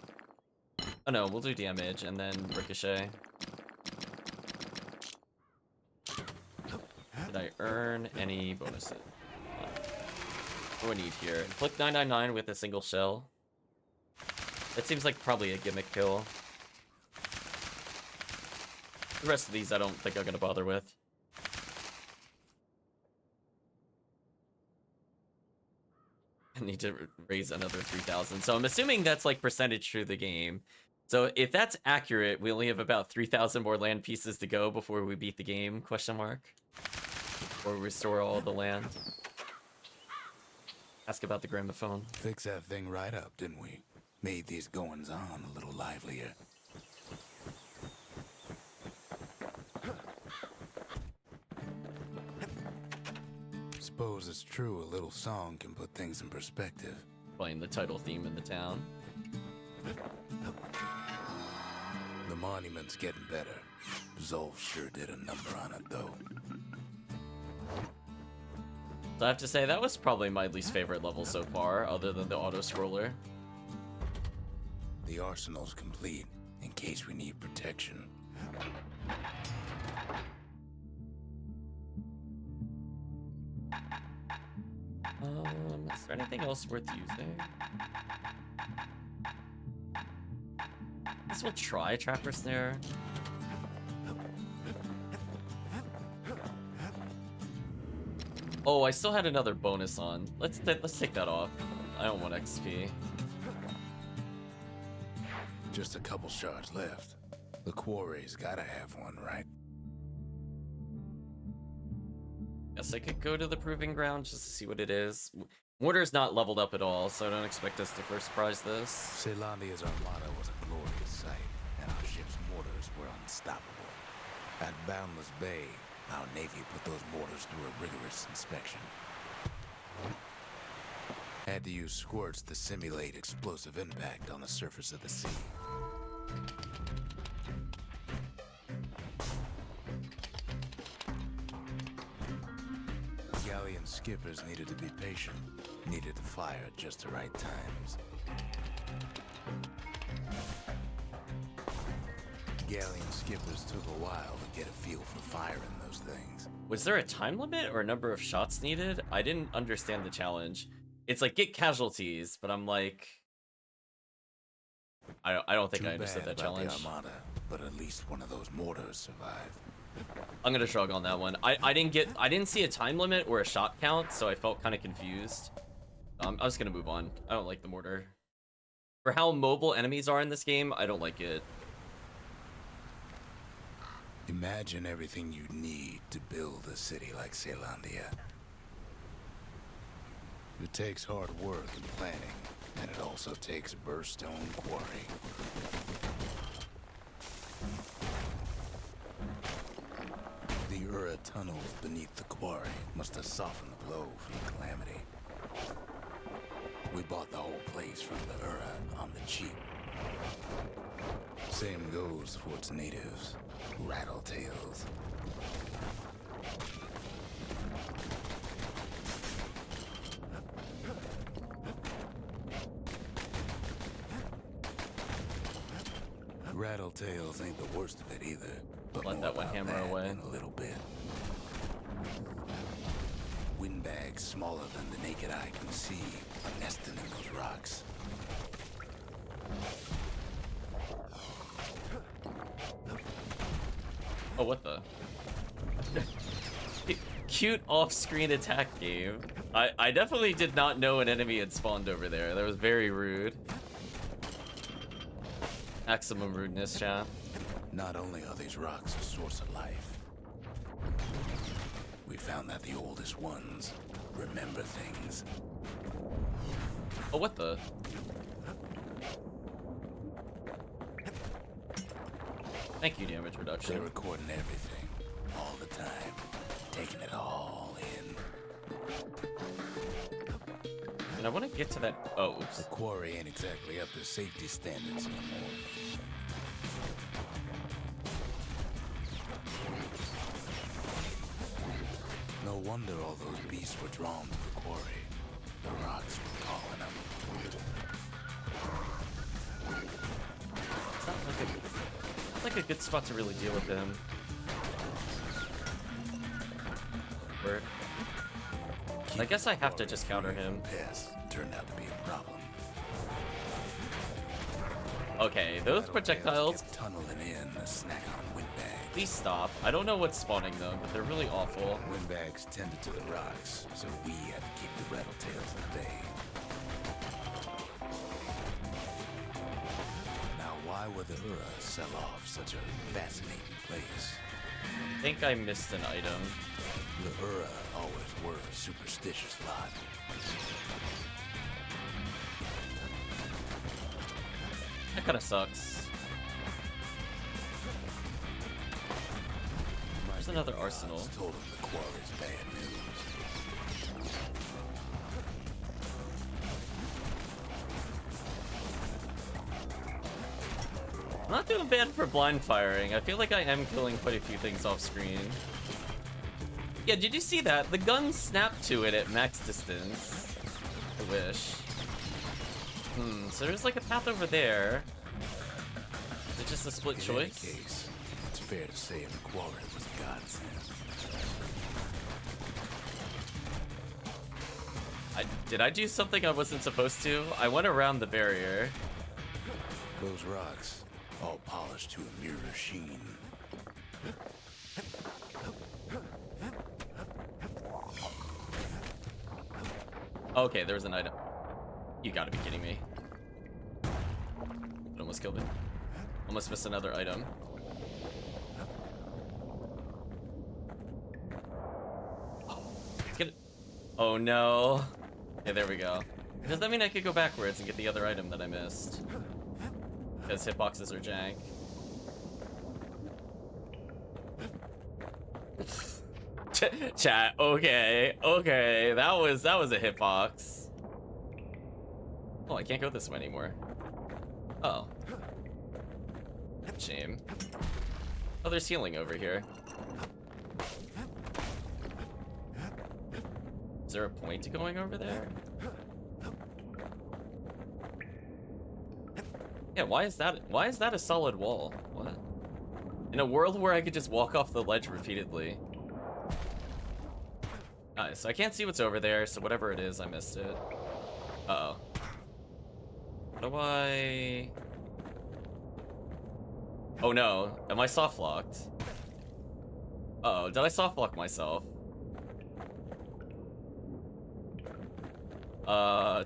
Oh no, we'll do damage and then ricochet. Did I earn any bonuses? What do I need here? Inflict 999 with a single shell. That seems like probably a gimmick kill. The rest of these I don't think I'm gonna bother with. I need to raise another 3,000. So I'm assuming that's like percentage through the game. So if that's accurate, we only have about 3,000 more land pieces to go before we beat the game, question mark. Or restore all the land. Ask about the gramophone. Fix that thing right up, didn't we? Made these goings-on a little livelier. Suppose it's true a little song can put things in perspective. Playing the title theme in the town. The monument's getting better. Zolf sure did a number on it, though. So I have to say, that was probably my least favorite level so far, other than the auto-scroller. The arsenal's complete, in case we need protection. Is there anything else worth using? I guess we'll try Trapper Snare. Oh, I still had another bonus on. Let's take that off. I don't want XP. Just a couple shards left. The quarry's gotta have one, right? Guess I could go to the Proving Ground just to see what it is. Mortar's not leveled up at all, so don't expect us to first prize this. Celandia's armada was a glorious sight, and our ship's mortars were unstoppable. At Boundless Bay, our Navy put those mortars through a rigorous inspection. Had to use squirts to simulate explosive impact on the surface of the sea. Galleon skippers needed to be patient, needed to fire at just the right times. Galleon skippers took a while to get a feel for firing those things. Was there a time limit or a number of shots needed? I didn't understand the challenge. It's like, get casualties, but I'm like... I don't think I understood that challenge. The armada, but at least one of those mortars survived. I'm gonna shrug on that one. I didn't see a time limit or a shot count, so I felt kind of confused. I'm just gonna move on. I don't like the mortar. For how mobile enemies are in this game, I don't like it. Imagine everything you need to build a city like Celandia. It takes hard work and planning, and it also takes Burstone Quarry. The Ura tunnels beneath the quarry must have softened the blow from the calamity. We bought the whole place from the Ura on the cheap. Same goes for its natives, Rattletails. Rattletails ain't the worst of it either. But Let that one hammer away. in a little bit. Windbags smaller than the naked eye can see are nesting in those rocks. Oh, what the? Cute off-screen attack game. I definitely did not know an enemy had spawned over there. That was very rude. Maximum rudeness, chat. Not only are these rocks a source of life, we found that the oldest ones remember things. Oh, what the? Thank you, damage reduction. They're recording everything, all the time, taking it all in. And I want to get to that. Oh, oops. The quarry ain't exactly up to safety standards anymore. No wonder all those beasts were drawn to the quarry. The rocks were calling them. It's not like a good spot to really deal with him. I guess I have to just counter him. Pests turned out to be a problem. Okay, those projectiles, Kept tunneling in to snack on windbags. please stop. I don't know what's spawning them, but they're really awful. Windbags tended to the rocks, so we had to keep the rattletails at bay. Now, why would the Ura sell off such a fascinating place? I think I missed an item. The Ura always were a superstitious lot. That kind of sucks. There's another arsenal. Told him the quarry's bad news. I'm not doing bad for blind firing. I feel like I am killing quite a few things off screen. Yeah, did you see that? The gun snapped to it at max distance. I wish. So there's like a path over there. Is it just a split In any choice? case, it's fair to say the quarry was a godsend. Did I do something I wasn't supposed to? I went around the barrier. Those rocks, all polished to a mirror sheen. Okay, there was an item. You gotta be kidding me. It almost killed me. Almost missed another item. Let's get it. Oh no. Okay, there we go. Does that mean I could go backwards and get the other item that I missed? Because hitboxes are jank. Chat, okay, that was a hitbox. Oh, I can't go this way anymore. Oh. Shame. Oh, there's healing over here. Is there a point to going over there? Yeah, why is that a solid wall? What? In a world where I could just walk off the ledge repeatedly. Nice, so I can't see what's over there, so whatever it is, I missed it. Uh-oh. How do I... Oh no, am I soft locked? Uh-oh, did I soft lock myself?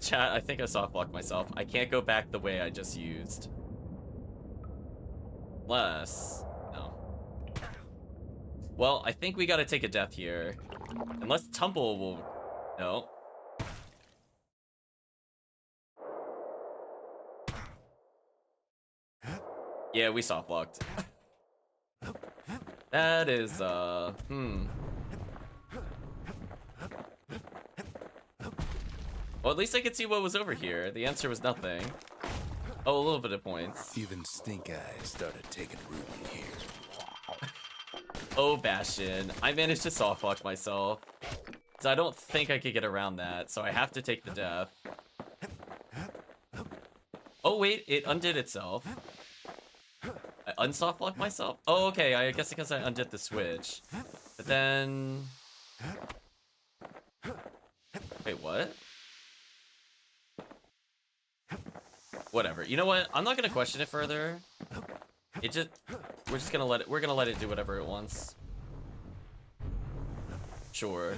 Chat, I think I soft locked myself. I can't go back the way I just used. Unless... No. Well, I think we gotta take a death here. Unless Tumble will... No. Yeah, we soft blocked. That is, Well, at least I could see what was over here. The answer was nothing. Oh, a little bit of points. Even stink eyes started taking root in here. Oh, Bastion. I managed to soft lock myself. So I don't think I could get around that, so I have to take the death. Oh, wait, it undid itself. I unsoft locked myself? Oh, okay, I guess because I undid the switch. But then... Wait, what? Whatever. You know what? I'm not gonna question it further. We're just gonna let it do whatever it wants. Sure.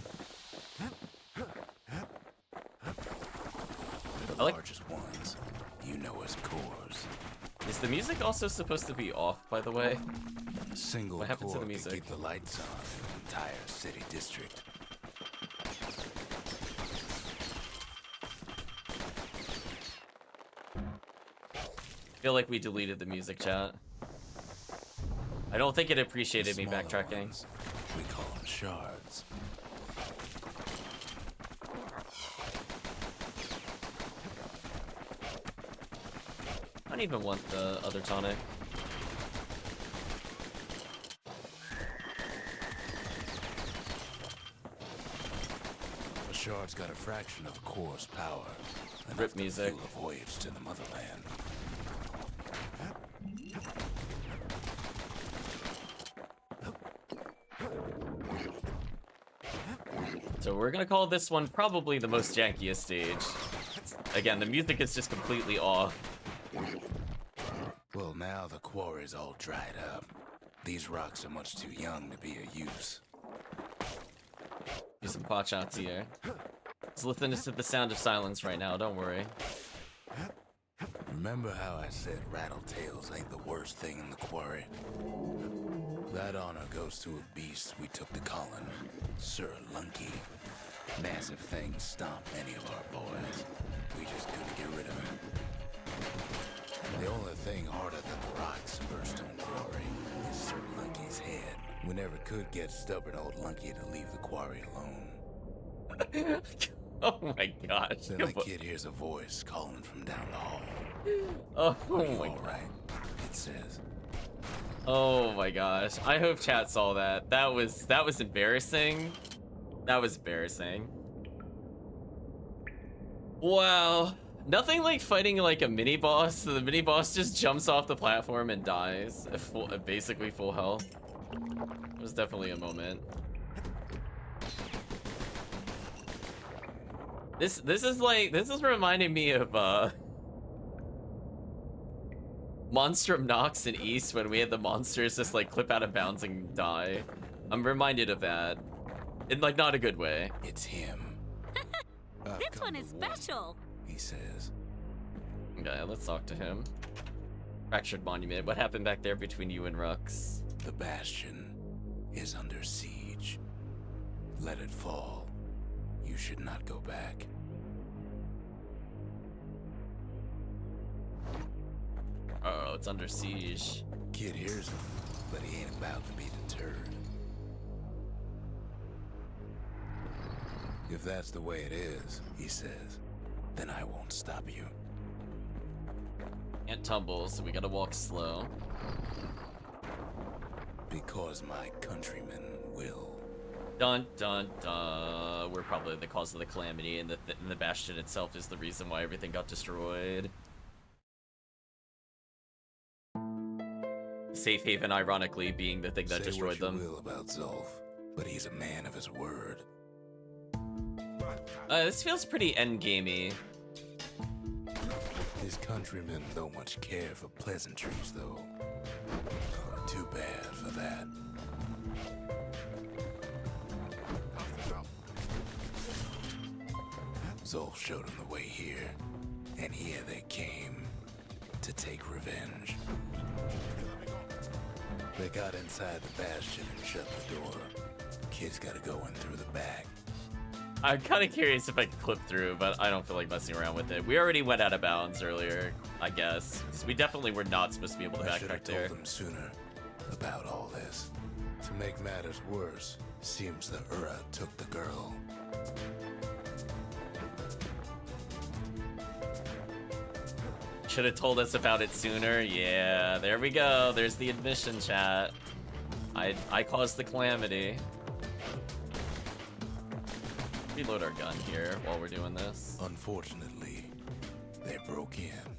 The largest ones, you know as cores. Is the music also supposed to be off, by the way? A single What happened to core the can music? keep the lights on in an entire city district. I feel like we deleted the music, chat. I don't think it appreciated The me smaller backtracking. ones, we call them shards. I don't even want the other tonic. A shard's got a fraction of a core's power. Rip enough to music. fuel a voyage to the motherland. So we're gonna call this one probably the most jankiest stage. Again, the music is just completely off. Well, now the quarry's all dried up. These rocks are much too young to be of use. Do some pot shots here. Let's listen to the sound of silence right now, don't worry. Remember how I said rattletails ain't the worst thing in the quarry? That honor goes to a beast we took to Colin, Sir Lunky. Massive things stomped many of our boys. We just couldn't get rid of him. The only thing harder than the rocks in Bastion quarry is Sir Lunky's head. We never could get stubborn old Lunky to leave the quarry alone. Oh my gosh. Then the kid hears a voice calling from down the hall. Oh Are you my all right? It says. Oh my gosh. I hope chat saw that. That was embarrassing. That was embarrassing. Wow. Nothing like fighting like a mini boss. So the mini boss just jumps off the platform and dies at basically full health. It was definitely a moment. This is reminding me of Monstrum Nox in East when we had the monsters just like clip out of bounds and die. I'm reminded of that. In like not a good way. It's him. This one is special. He says. Okay, let's talk to him. Fractured Monument. What happened back there between you and Rux? The Bastion is under siege. Let it fall. You should not go back. Oh, it's under siege. Kid hears him, but he ain't about to be deterred. If that's the way it is, he says, then I won't stop you. Can't tumble, so we gotta walk slow. Because my countrymen will. Dun dun dun. We're probably the cause of the calamity, and the Bastion itself is the reason why everything got destroyed. Safe haven, ironically, being the thing that destroyed them. Say what you will about Zulf, but he's a man of his word. This feels pretty endgamey. His countrymen don't much care for pleasantries, though. Oh, too bad for that. Zulf showed him the way here, and here they came to take revenge. They got inside the Bastion and shut the door. Kid's gotta go in through the back. I'm kind of curious if I can clip through, but I don't feel like messing around with it. We already went out of bounds earlier, I guess. 'Cause we definitely were not supposed to be able to I should backtrack have there. told them sooner about all this. To make matters worse, seems the Ura took the girl. Should have told us about it sooner. Yeah, there we go. There's the admission, chat. I caused the calamity. Reload our gun here while we're doing this. Unfortunately, they broke in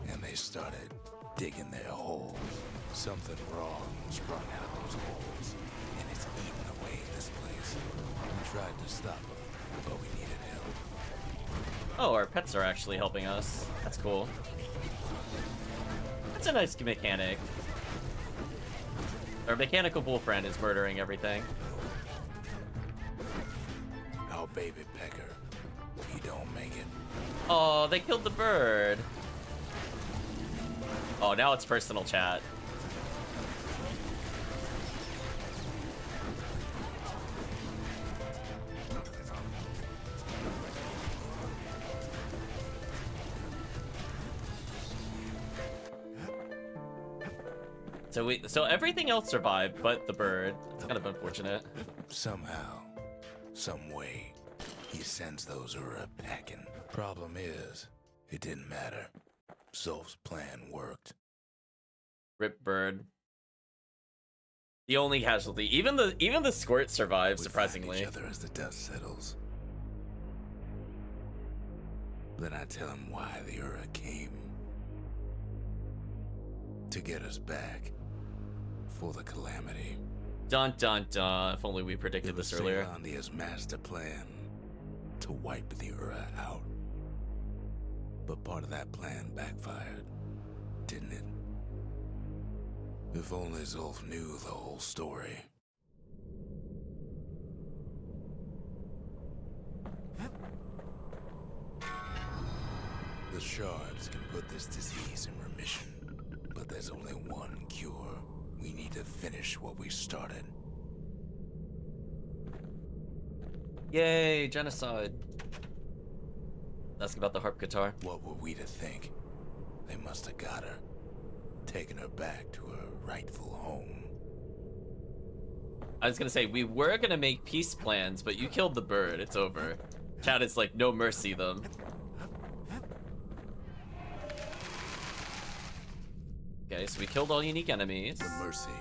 and they started digging their hole. Something wrong sprung out of those holes, and it's eating away this place. We tried to stop them, but we needed help. Oh, our pets are actually helping us. That's cool. That's a nice mechanic. Our mechanical bull friend is murdering everything. Our baby pecker, he don't make it. Oh, they killed the bird. Oh, now it's personal chat. So everything else survived, but the bird. It's kind of unfortunate. Somehow, some way, he sends those Ura packing. Problem is, it didn't matter. Zulf's plan worked. Rip bird. The only casualty. Even the squirt survived, We surprisingly. find each other as the dust settles. Then I tell him why the Ura came. To get us back. For the calamity. Dun dun dun. If only we predicted this earlier. Zealandia's master plan to wipe the Ura out. But part of that plan backfired, didn't it? If only Zulf knew the whole story. The shards can put this disease in remission, but there's only one cure. We need to finish what we started. Yay, genocide. Ask about the harp guitar. What were we to think? They must have got her, taken her back to her rightful home. I was gonna say, we were gonna make peace plans, but you killed the bird. It's over. Chat is like, no mercy them. Okay, so we killed all unique enemies. For mercy,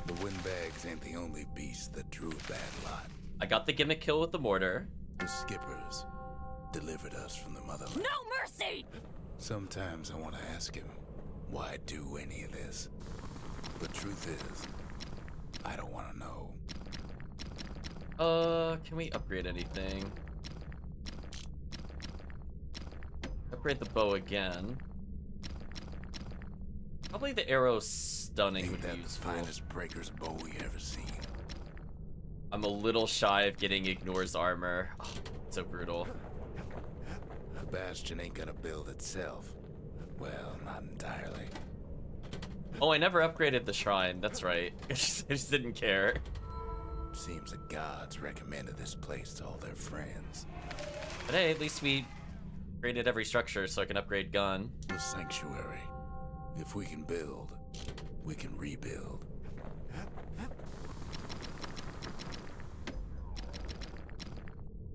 the windbags ain't the only beast that drew a bad lot. I got the gimmick kill with the mortar. The skippers delivered us from the motherland. No mercy! Sometimes I want to ask him, why do any of this? The truth is, I don't want to know. Can we upgrade anything? Upgrade the bow again. Probably the arrow stunning Ain't would be that the useful. finest breaker's bow we ever seen? I'm a little shy of getting Ignore's armor. Oh, so brutal. The Bastion ain't gonna build itself. Well, not entirely. Oh, I never upgraded the shrine. That's right. I just didn't care. Seems the gods recommended this place to all their friends. But hey, at least we upgraded every structure so I can upgrade gun. The sanctuary. If we can build, we can rebuild.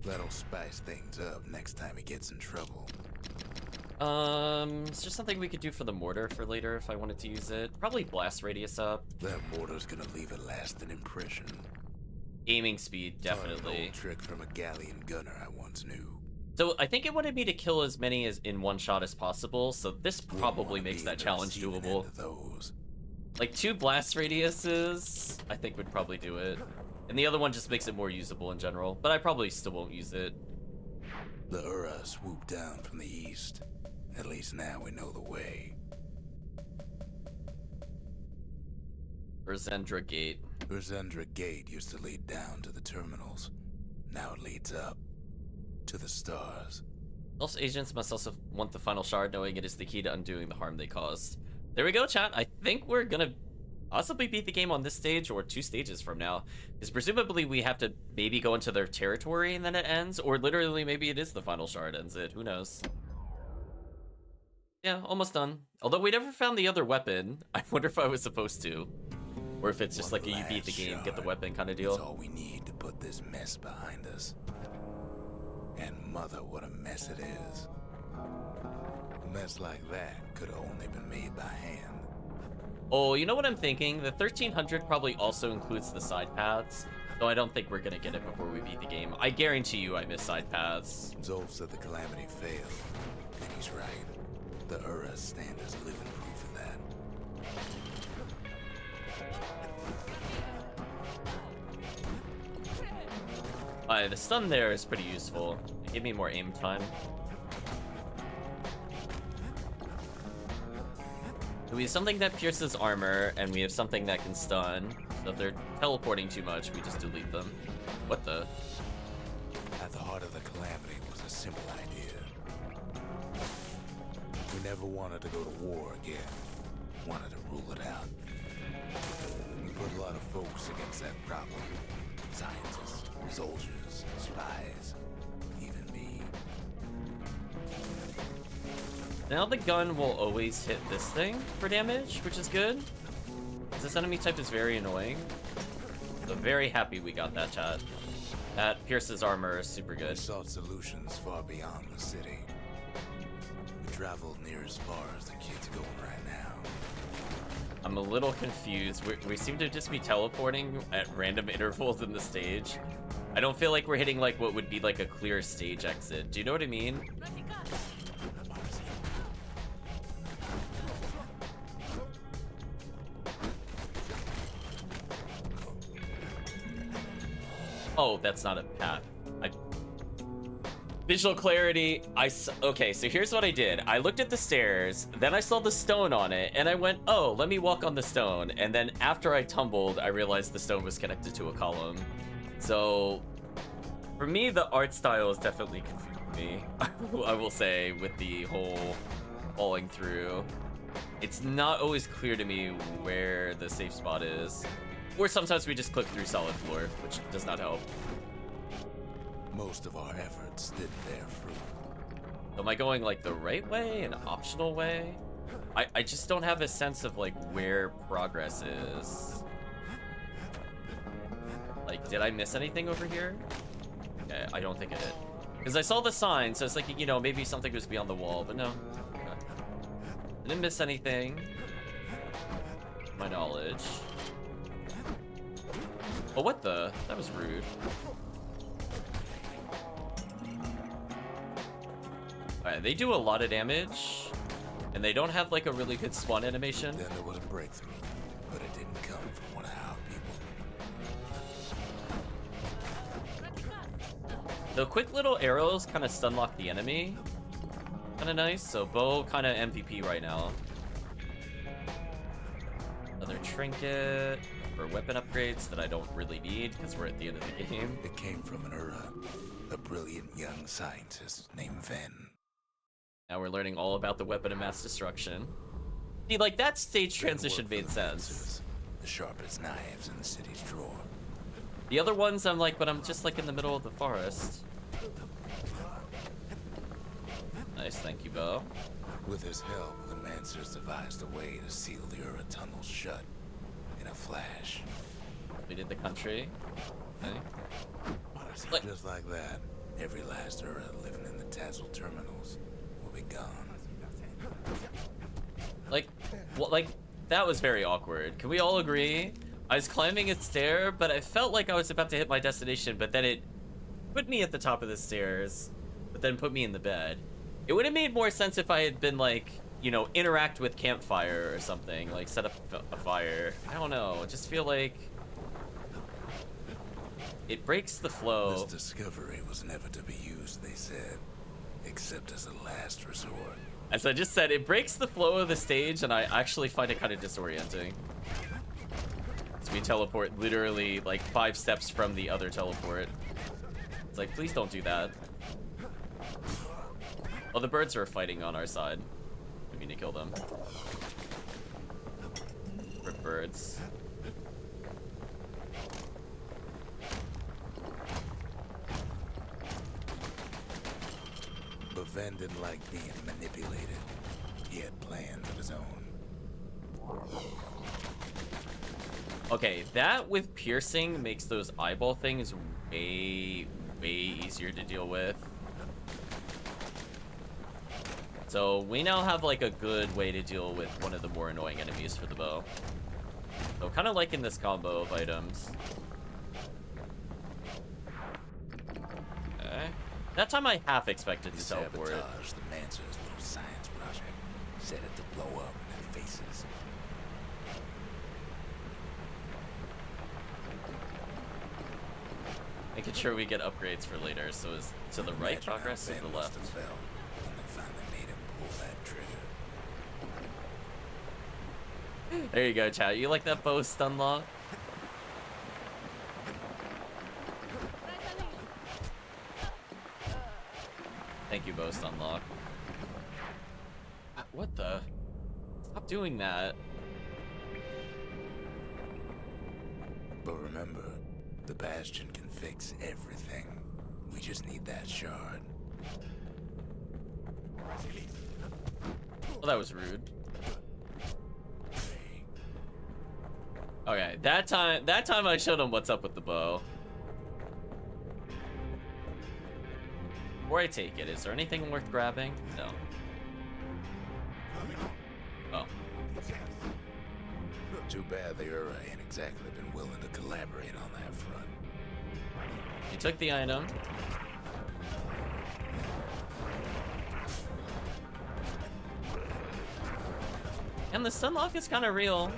That'll spice things up next time he gets in trouble. Is there something we could do for the mortar for later if I wanted to use it? Probably blast radius up. That mortar's gonna leave a lasting impression. Aiming speed, Taught an definitely. old trick from a galleon gunner I once knew. So I think it wanted me to kill as many as in one shot as possible, so this Wouldn't probably wanna makes be that in the challenge receiving doable. end of those. Like 2 blast radiuses, I think would probably do it. And the other one just makes it more usable in general, but I probably still won't use it. The Ura swooped down from the east. At least now we know the way. Urzendra Gate. Urzendra Gate used to lead down to the terminals. Now it leads up to the stars. Elf's agents must also want the final shard, knowing it is the key to undoing the harm they caused. There we go, chat. I think we're gonna possibly beat the game on this stage or 2 stages from now. Because presumably we have to maybe go into their territory and then it ends, or literally maybe it is the final shard ends it. Who knows? Yeah, almost done. Although we never found the other weapon. I wonder if I was supposed to. Or if it's just One like a you beat the last game, get the shard. weapon kind of That's deal. all we need to put this mess behind us. And mother, what a mess it is. A mess like that could have only been made by hand. Oh, you know what I'm thinking? The 1300 probably also includes the side paths. Though I don't think we're gonna get it before we beat the game. I guarantee you I miss side paths. Zolf said the calamity failed. And he's right. The Ura stand as living proof of that. The stun there is pretty useful. It gave me more aim time. We have something that pierces armor, and we have something that can stun. So if they're teleporting too much, we just delete them. What the? At the heart of the calamity was a simple idea. We never wanted to go to war again. Wanted to rule it out. We put a lot of folks against that problem. Scientists, soldiers, spies, even me. Now the gun will always hit this thing for damage, which is good. This enemy type is very annoying. So very happy we got that, chat. That pierces armor is super We good. sought solutions far beyond the city. We traveled near as far as the kid's going right now. I'm a little confused. We seem to just be teleporting at random intervals in the stage. I don't feel like we're hitting like what would be like a clear stage exit. Do you know what I mean? Oh, that's not a path. Visual clarity. Okay, so here's what I did. I looked at the stairs, then I saw the stone on it, and I went, oh, let me walk on the stone. And then after I tumbled, I realized the stone was connected to a column. So for me, the art style is definitely confusing me. I will say, with the whole falling through. It's not always clear to me where the safe spot is. Or sometimes we just click through solid floor, which does not help. Most of our efforts didn't bear fruit. Am I going like the right way, an optional way? I just don't have a sense of like where progress is. Like, did I miss anything over here? Okay, I don't think I did. Because I saw the sign, so it's like, you know, maybe something was beyond the wall, but no. Okay. Didn't miss anything. To my knowledge. Oh, what the? That was rude. Alright, they do a lot of damage, and they don't have like a really good spawn animation. Then there was a breakthrough, but it didn't come from one of our people. The quick little arrows kind of stun lock the enemy. Kind of nice, so bow kind of MVP right now. Another trinket for weapon upgrades that I don't really need because we're at the end of the game. It came from an a brilliant young scientist named Ven. Now we're learning all about the weapon of mass destruction. See, like, that stage transition made sense. The sharpest knives in the city's drawer. The other ones, I'm like, but I'm just like in the middle of the forest. Nice, thank you, Bo. With his help, the Mancers devised a way to seal the Ura tunnels shut in a flash. We did the country. Okay. Like, just like that, every last Ura living in the Tassel terminals will be gone. Like, what? Like, that was very awkward. Can we all agree? I was climbing a stair, but I felt like I was about to hit my destination, but then it put me at the top of the stairs, but then put me in the bed. It would have made more sense if I had been like, you know, interact with campfire or something, like set up a fire. I don't know. I just feel like it breaks the flow. This discovery was never to be used, they said, except as a last resort. As I just said, it breaks the flow of the stage, and I actually find it kind of disorienting. So we teleport literally like 5 steps from the other teleport. It's like, please don't do that. Oh, the birds are fighting on our side. We need to kill them. Rip birds. But Ven didn't like being manipulated. He had plans of his own. Okay, that with piercing makes those eyeball things way easier to deal with. So we now have like a good way to deal with one of the more annoying enemies for the bow. So kind of liking this combo of items. Okay. That time I half expected to teleport. Sabotage the Mancer's little science project. Set it to blow up in their faces. Making sure we get upgrades for later. So is to the right progress or the left? Fell when they finally made him pull that trigger. There you go, chat. You like that bow stun lock? Thank you, bow stun lock. What the? Stop doing that. But remember, the Bastion can fix everything. We just need that shard. Well, that was rude. Okay, that time I showed him what's up with the bow. Before I take it, is there anything worth grabbing? No. Oh. Too bad the Ura ain't exactly been willing to collaborate on that front. You took the item. And the stun lock is kind of real.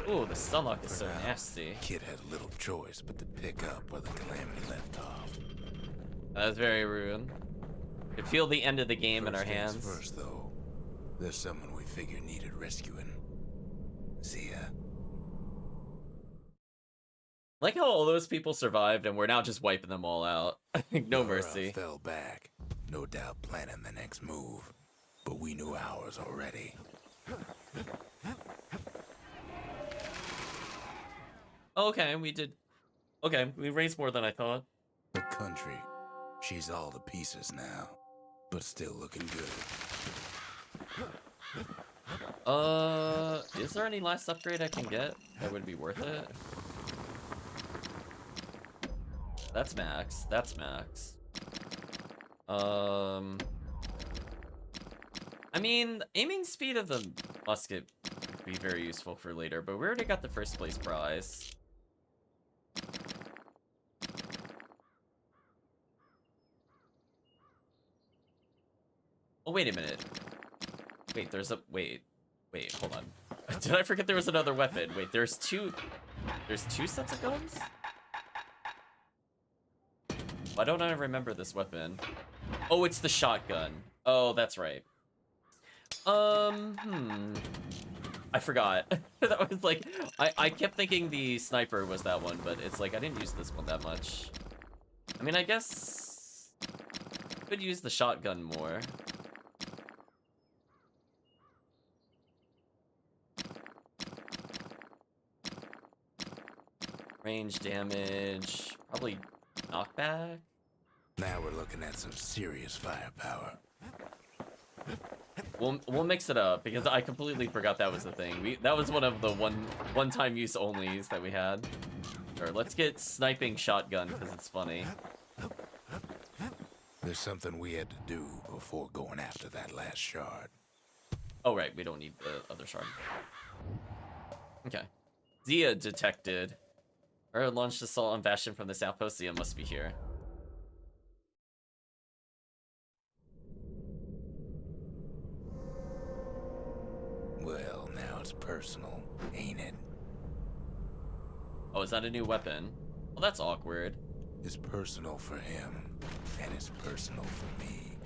Ooh, the stunlock is so For now, nasty. Kid had little choice but to pick up where the Calamity left off. That's very rude. To feel the end of the game in our First things hands. First, though, there's someone we figured needed rescuing. Zia. Like how all those people survived and we're now just wiping them all out. No Laura mercy. fell back, no doubt planning the next move, but we knew ours already. Okay, we did. Okay, we raised more than I thought. The country, she's all to pieces now, but still looking good. Is there any last upgrade I can get that would be worth it? That's max. That's max. I mean, aiming speed of the musket would be very useful for later, but we already got the first place prize. Oh, wait a minute. Wait, there's a... Wait, hold on. Did I forget there was another weapon? Wait, there's two sets of guns? Why don't I remember this weapon? Oh, it's the shotgun. Oh, that's right. I forgot. That was like... I kept thinking the sniper was that one, but it's like I didn't use this one that much. I mean, I guess... could use the shotgun more. Range damage, probably knockback. Now we're looking at some serious firepower. We'll mix it up because I completely forgot that was the thing. That was one of the one-time use onlys that we had. Sure, let's get sniping shotgun because it's funny. There's something we had to do before going after that last shard. Oh right, we don't need the other shard. Okay. Zia detected. Or launched assault on Bastion from the Southpost. Zia must be here. Well, now it's personal, ain't it? Oh, is that a new weapon? Well, that's awkward. It's personal for him, and it's personal for me.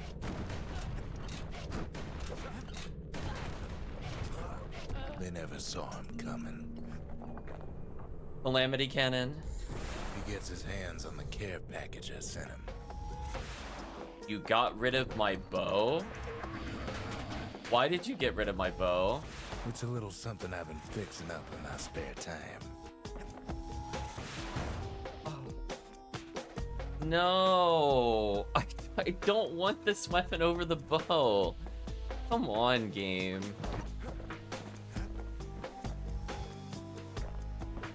They never saw him coming. Calamity cannon. He gets his hands on the care package I sent him. You got rid of my bow? Why did you get rid of my bow? It's a little something I've been fixing up in my spare time. No, I don't want this weapon over the bow. Come on, game.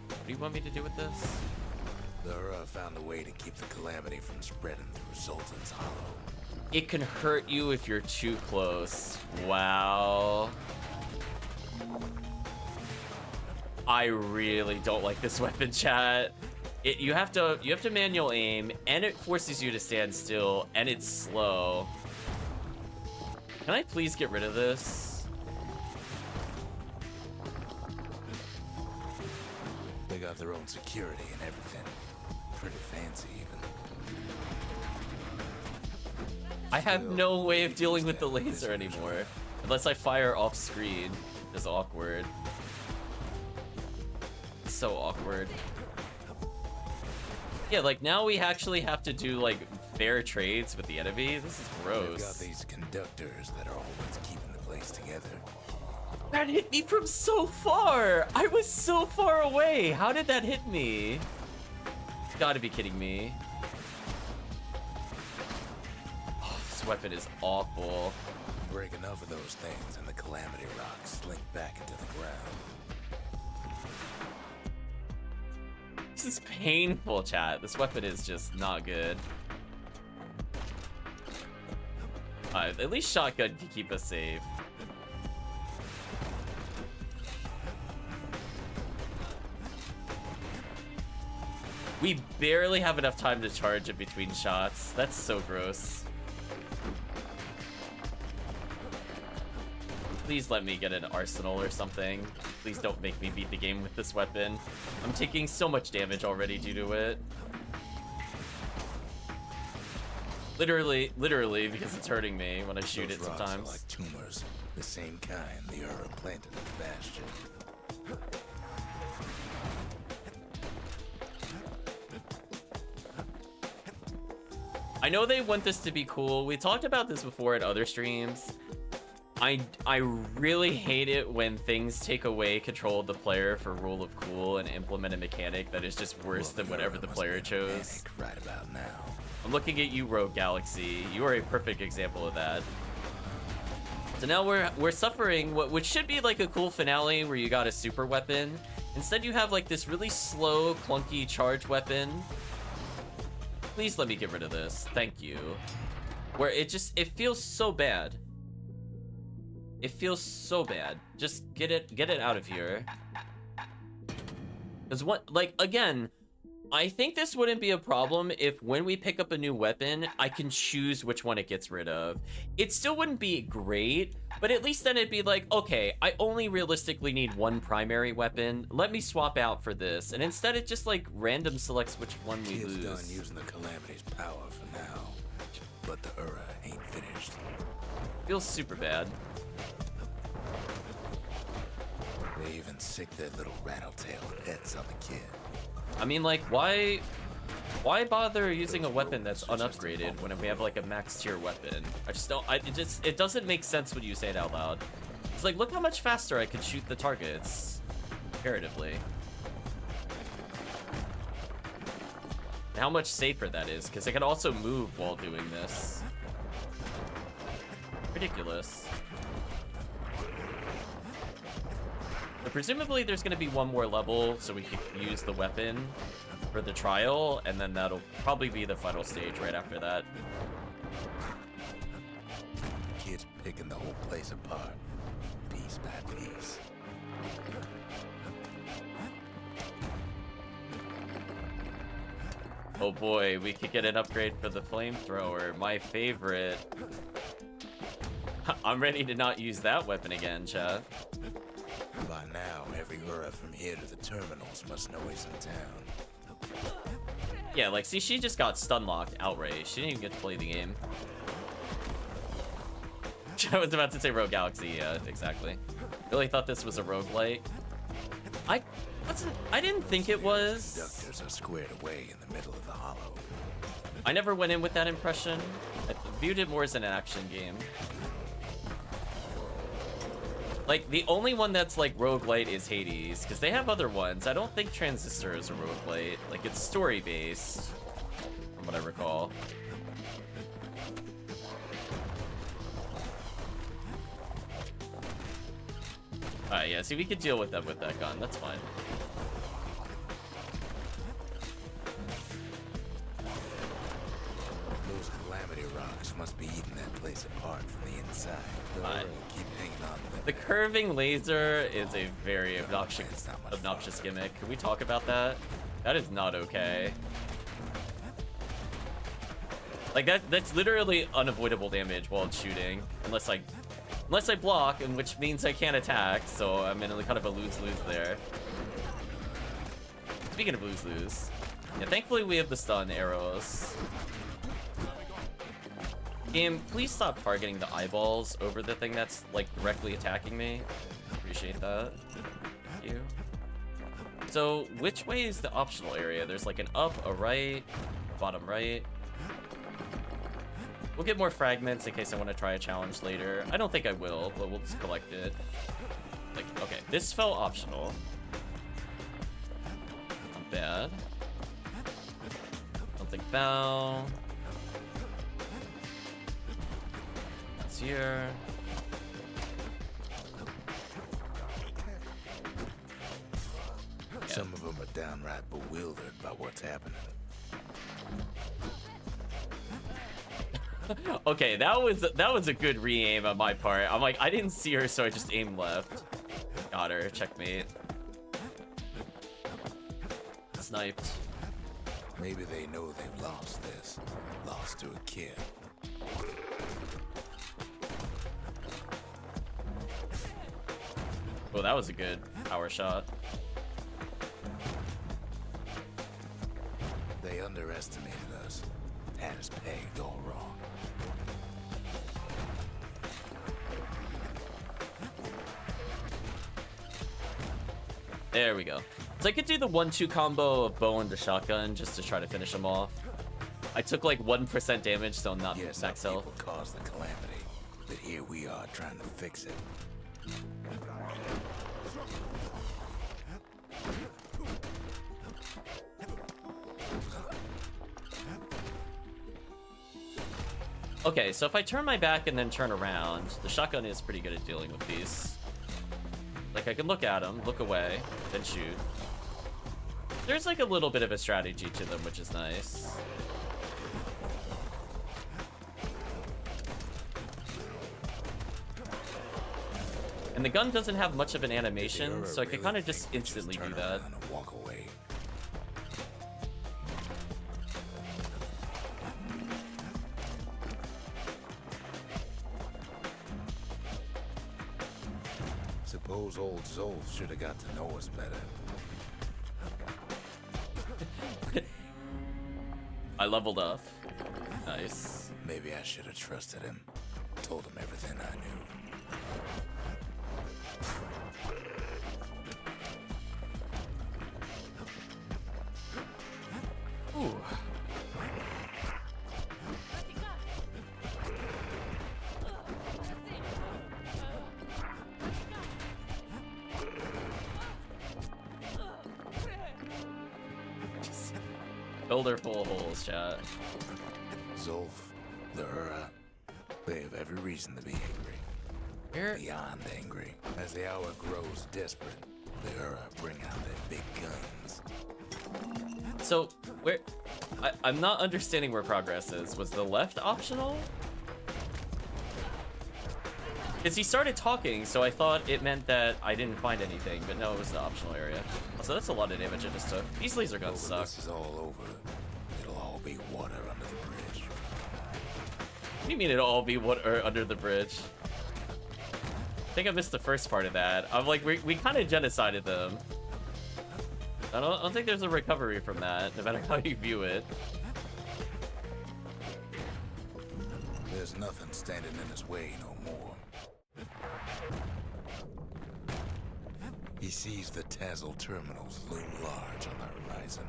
What do you want me to do with this? Laura found a way to keep the Calamity from spreading through Sultan's Hollow. It can hurt you if you're too close. Wow. I really don't like this weapon, chat. You have to manual aim, and it forces you to stand still, and it's slow. Can I please get rid of this? They got their own security and everything. Pretty fancy, even. I have no way of dealing with the laser anymore. Unless I fire off screen. It's awkward. It's so awkward. Yeah, like now we actually have to do like fair trades with the enemy. This is They've got gross. these conductors that are always keeping the place together. That hit me from so far! I was so far away! How did that hit me? You gotta be kidding me. Oh, this weapon is awful. Break enough of those things and the Calamity rocks slink back into the ground. This is painful, chat. This weapon is just not good. At least shotgun can keep us safe. We barely have enough time to charge it between shots. That's so gross. Please let me get an arsenal or something. Please don't make me beat the game with this weapon. I'm taking so much damage already due to it. Literally, because it's hurting me when I shoot Those it rocks sometimes. Are like tumors, the same kind the Ura planted in the Bastion. I know they want this to be cool. We talked about this before at other streams. I really hate it when things take away control of the player for rule of cool and implement a mechanic that is just worse than whatever the player chose. Right about now. I'm looking at you, Rogue Galaxy. You are a perfect example of that. So now we're suffering which should be like a cool finale where you got a super weapon. Instead you have like this really slow, clunky charge weapon. Please let me get rid of this. Thank you. Where it feels so bad. It feels so bad. Just get it out of here. Cause again, I think this wouldn't be a problem if when we pick up a new weapon, I can choose which one it gets rid of. It still wouldn't be great, but at least then it'd be like, okay, I only realistically need one primary weapon. Let me swap out for this. And instead it just like random selects which one we He's lose. done using the Calamity's power for now, but the Ura ain't finished. Feels super bad. They even sick their little rattletail heads on the kid. I mean, like, why bother using a weapon that's unupgraded when we have like a max tier weapon? I just don't. It doesn't make sense when you say it out loud. It's like, look how much faster I could shoot the targets, comparatively. And how much safer that is, because I can also move while doing this. Ridiculous. But presumably there's going to be one more level so we can use the weapon for the trial, and then that'll probably be the final stage right after that. Kids picking the whole place apart, piece by piece. Oh boy, we could get an upgrade for the flamethrower, my favorite. I'm ready to not use that weapon again, chat. By now, every Ura from here to the terminals must know he's in town. Yeah, like, see, she just got stun locked outright. She didn't even get to play the game. I was about to say Rogue Galaxy, yeah, exactly. Really thought this was a roguelite. I didn't think it was. Conductors are squared away in the middle of the hollow. I never went in with that impression. I viewed it more as an action game. Like, the only one that's like roguelite is Hades, because they have other ones. I don't think Transistor is a roguelite. Like, it's story-based, from what I recall. Alright, yeah, see, we could deal with that gun. That's fine. Those Calamity rocks must be eating that place apart from the inside. Fine. Keep hanging on to them. The curving laser is a very obnoxious gimmick. Can we talk about that? That is not okay. Like, that's literally unavoidable damage while it's shooting. Unless I block, and which means I can't attack, so I'm in kind of a lose-lose there. Speaking of lose-lose, yeah, thankfully we have the stun arrows. Game, please stop targeting the eyeballs over the thing that's, like, directly attacking me. Appreciate that. Thank you. So, which way is the optional area? There's, like, an up, a right, a bottom right. We'll get more fragments in case I want to try a challenge later. I don't think I will, but we'll just collect it. Like, okay, this felt optional. Not bad. Something fell. That's here. Some of them are downright bewildered by what's happening. Okay, that was a good re-aim on my part. I'm like, I didn't see her, so I just aimed left. Got her, checkmate. Sniped. Maybe they know they've lost this. Lost to a kid. Oh, that was a good power shot. They underestimated us. Had us pegged all wrong. There we go. So I could do the 1-2 combo of bow and the shotgun just to try to finish him off. I took like 1% damage, so I'm not Yes, max our health. people caused the calamity, but here we are trying to fix it. Okay, so if I turn my back and then turn around, the shotgun is pretty good at dealing with these. Like, I can look at them, look away, then shoot. There's like a little bit of a strategy to them, which is nice. And the gun doesn't have much of an animation, so I can kind of just instantly do that. And walk away. Suppose old Zolf should have got to know us better. I leveled up. Nice. Maybe I should have trusted him. Told him everything I knew. Ooh. Builder full of holes, chat. Zolf, the Ura, they have every reason to be angry. Here. Beyond angry. As the hour grows desperate, the Ura bring out their big guns. So, where... I'm not understanding where progress is. Was the left optional? Because he started talking, so I thought it meant that I didn't find anything, but no, it was the optional area. So that's a lot of damage I just took. These laser guns When suck. this is all over, it'll all be water under the bridge. What do you mean it'll all be water under the bridge? I think I missed the first part of that. I'm like, we kind of genocided them. I don't think there's a recovery from that, no matter how you view it. There's nothing standing in his way no more. He sees the Tazzle terminals loom large on the horizon.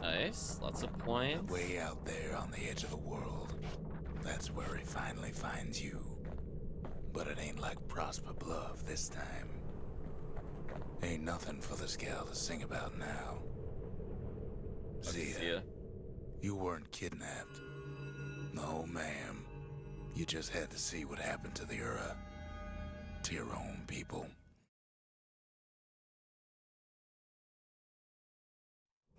Nice, lots of points. Way out there on the edge of the world. That's where he finally finds you. But it ain't like Prosper Bluff this time. Ain't nothing for this gal to sing about now. Zia, you weren't kidnapped. No, ma'am. You just had to see what happened to the Ura. To your own people.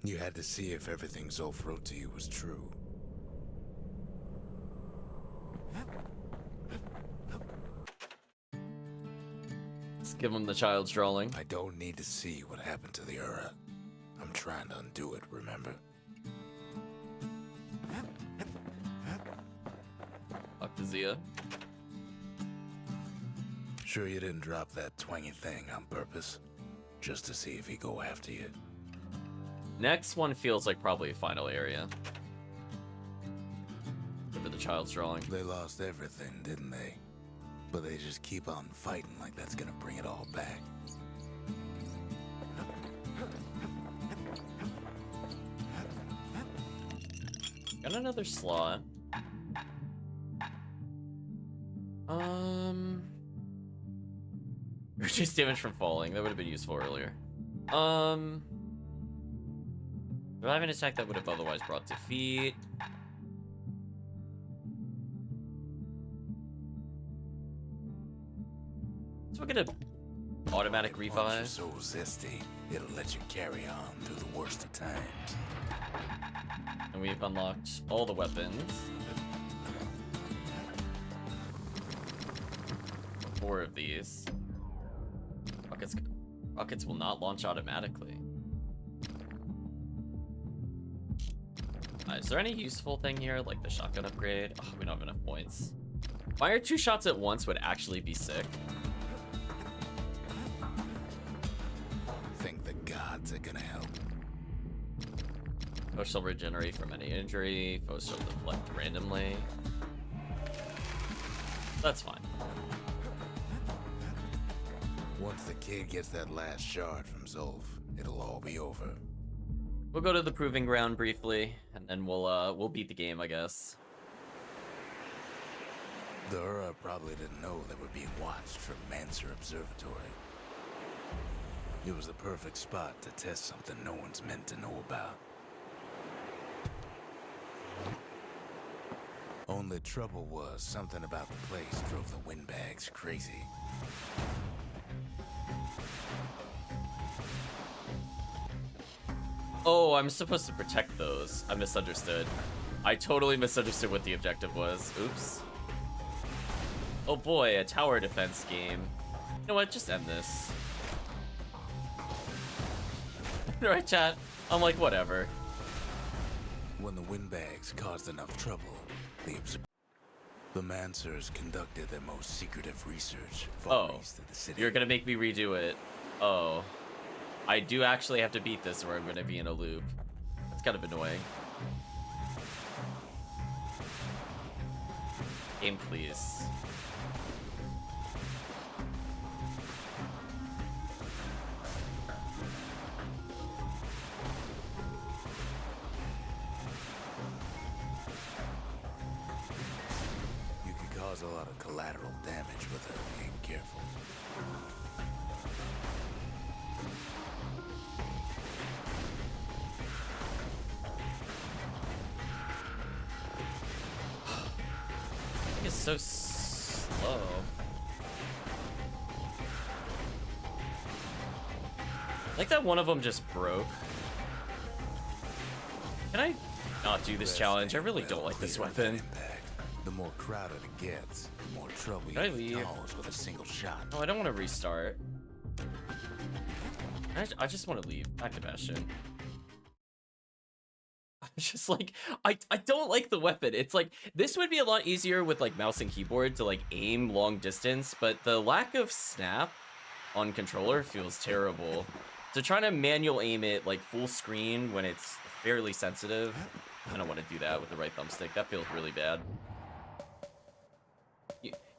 You had to see if everything Zolf wrote to you was true. Let's give him the child's drawing. I don't need to see what happened to the Ura. I'm trying to undo it, remember? Fuck to Zia. Sure you didn't drop that twangy thing on purpose? Just to see if he'd go after you? Next one feels like probably a final area. For the child's drawing. They lost everything, didn't they? But they just keep on fighting like that's gonna bring it all back. Got another slot. Reduce damage from falling. That would have been useful earlier. Revive an attack that would have otherwise brought defeat. So we're gonna automatic Once revive. you're so zesty, it'll let you carry on through the worst of times. And we've unlocked all the weapons. 4 of these. Rockets will not launch automatically. Is there any useful thing here, like the shotgun upgrade? Oh, we don't have enough points. Fire 2 shots at once would actually be sick. Think the gods are gonna help. Foe shall regenerate from any injury. Foes shall deflect randomly. That's fine. Once the kid gets that last shard from Zolf, it'll all be over. We'll go to the proving ground briefly, and then we'll beat the game, I guess. The Ura probably didn't know they were being watched from Mancer Observatory. It was the perfect spot to test something no one's meant to know about. Only trouble was something about the place drove the windbags crazy. Oh, I'm supposed to protect those. I misunderstood. I totally misunderstood what the objective was. Oops. Oh boy, a tower defense game. You know what? Just end this. Right, chat? I'm like, whatever. When the windbags caused enough trouble, the Mancers conducted their most secretive research far east of the city. You're gonna make me redo it. Oh. I do actually have to beat this or I'm gonna be in a loop. That's kind of annoying. Game, please. You could cause a lot of collateral damage without being careful. It's so slow. Like that one of them just broke. Can I not do this challenge? I really don't like this weapon. The more crowded it gets, the more trouble you Can I can leave? cause with a single shot. Oh, I don't want to restart. I just want to leave. Back to Bastion. It's just like, I don't like the weapon. It's like, this would be a lot easier with like mouse and keyboard to like aim long distance, but the lack of snap on controller feels terrible. So trying to manual aim it like full screen when it's fairly sensitive, I don't want to do that with the right thumbstick. That feels really bad.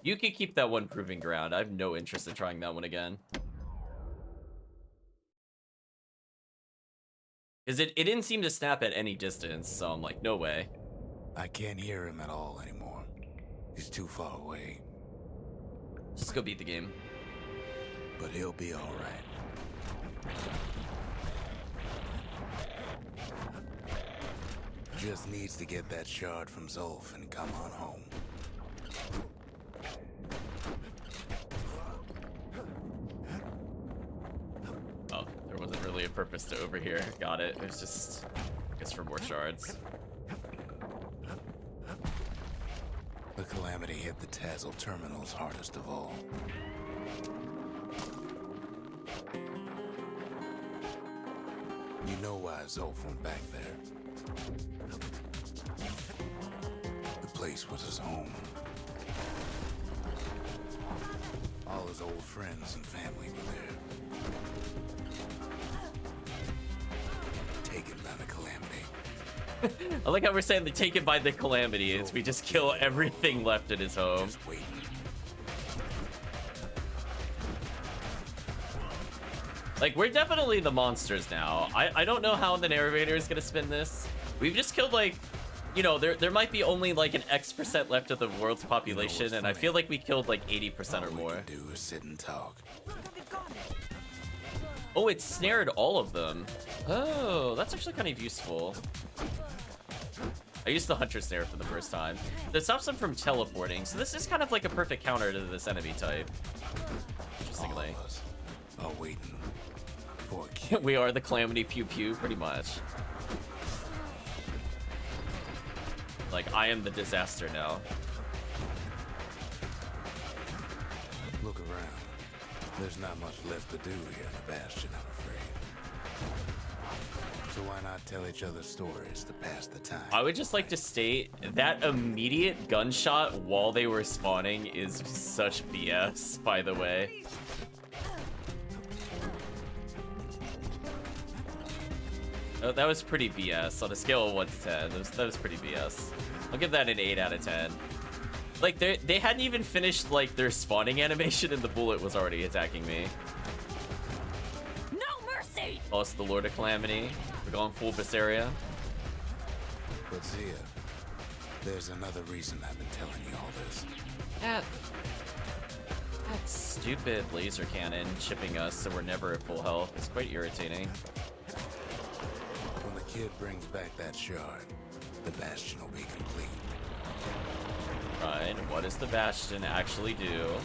You could keep that one proving ground. I have no interest in trying that one again. Because it didn't seem to snap at any distance, so I'm like, no way. I can't hear him at all anymore. He's too far away. Just go beat the game. But he'll be all right. Just needs to get that shard from Zolf and come on home. Oh, there wasn't really a purpose to over here. Got it. It was just, I guess, for more shards. The Calamity hit the Tazzle terminals hardest of all. You know why Zolf went back there. The place was his home. All his old friends and family were there. Taken by the Calamity. I like how we're saying the taken by the Calamity is we just kill everything left in his home. Just waiting. Like, we're definitely the monsters now. I don't know how the narrator is gonna spin this. We've just killed, like, you know, there might be only like an X% left of the world's population, and I feel like we killed like 80% or All we more. can do is sit and talk. Oh, it snared all of them. Oh, that's actually kind of useful. I used the Hunter Snare for the first time. That stops them from teleporting, so this is kind of like a perfect counter to this enemy type. Interestingly. All of us are waiting for a kill. We are the Calamity Pew Pew, pretty much. Like, I am the disaster now. Look around. There's not much left to do here in the Bastion, I'm afraid. So why not tell each other stories to pass the time? I would just like to state that immediate gunshot while they were spawning is such BS, by the way. Oh, that was pretty BS on a scale of 1 to 10. That was pretty BS. I'll give that an 8 out of 10. Like, they hadn't even finished, like, their spawning animation and the bullet was already attacking me. No mercy! Also, the Lord of Calamity. We're going full Bastion. But Zia, there's another reason I've been telling you all this. That stupid laser cannon chipping us so we're never at full health is quite irritating. When the kid brings back that shard, the Bastion will be complete. Right, what does the Bastion actually do?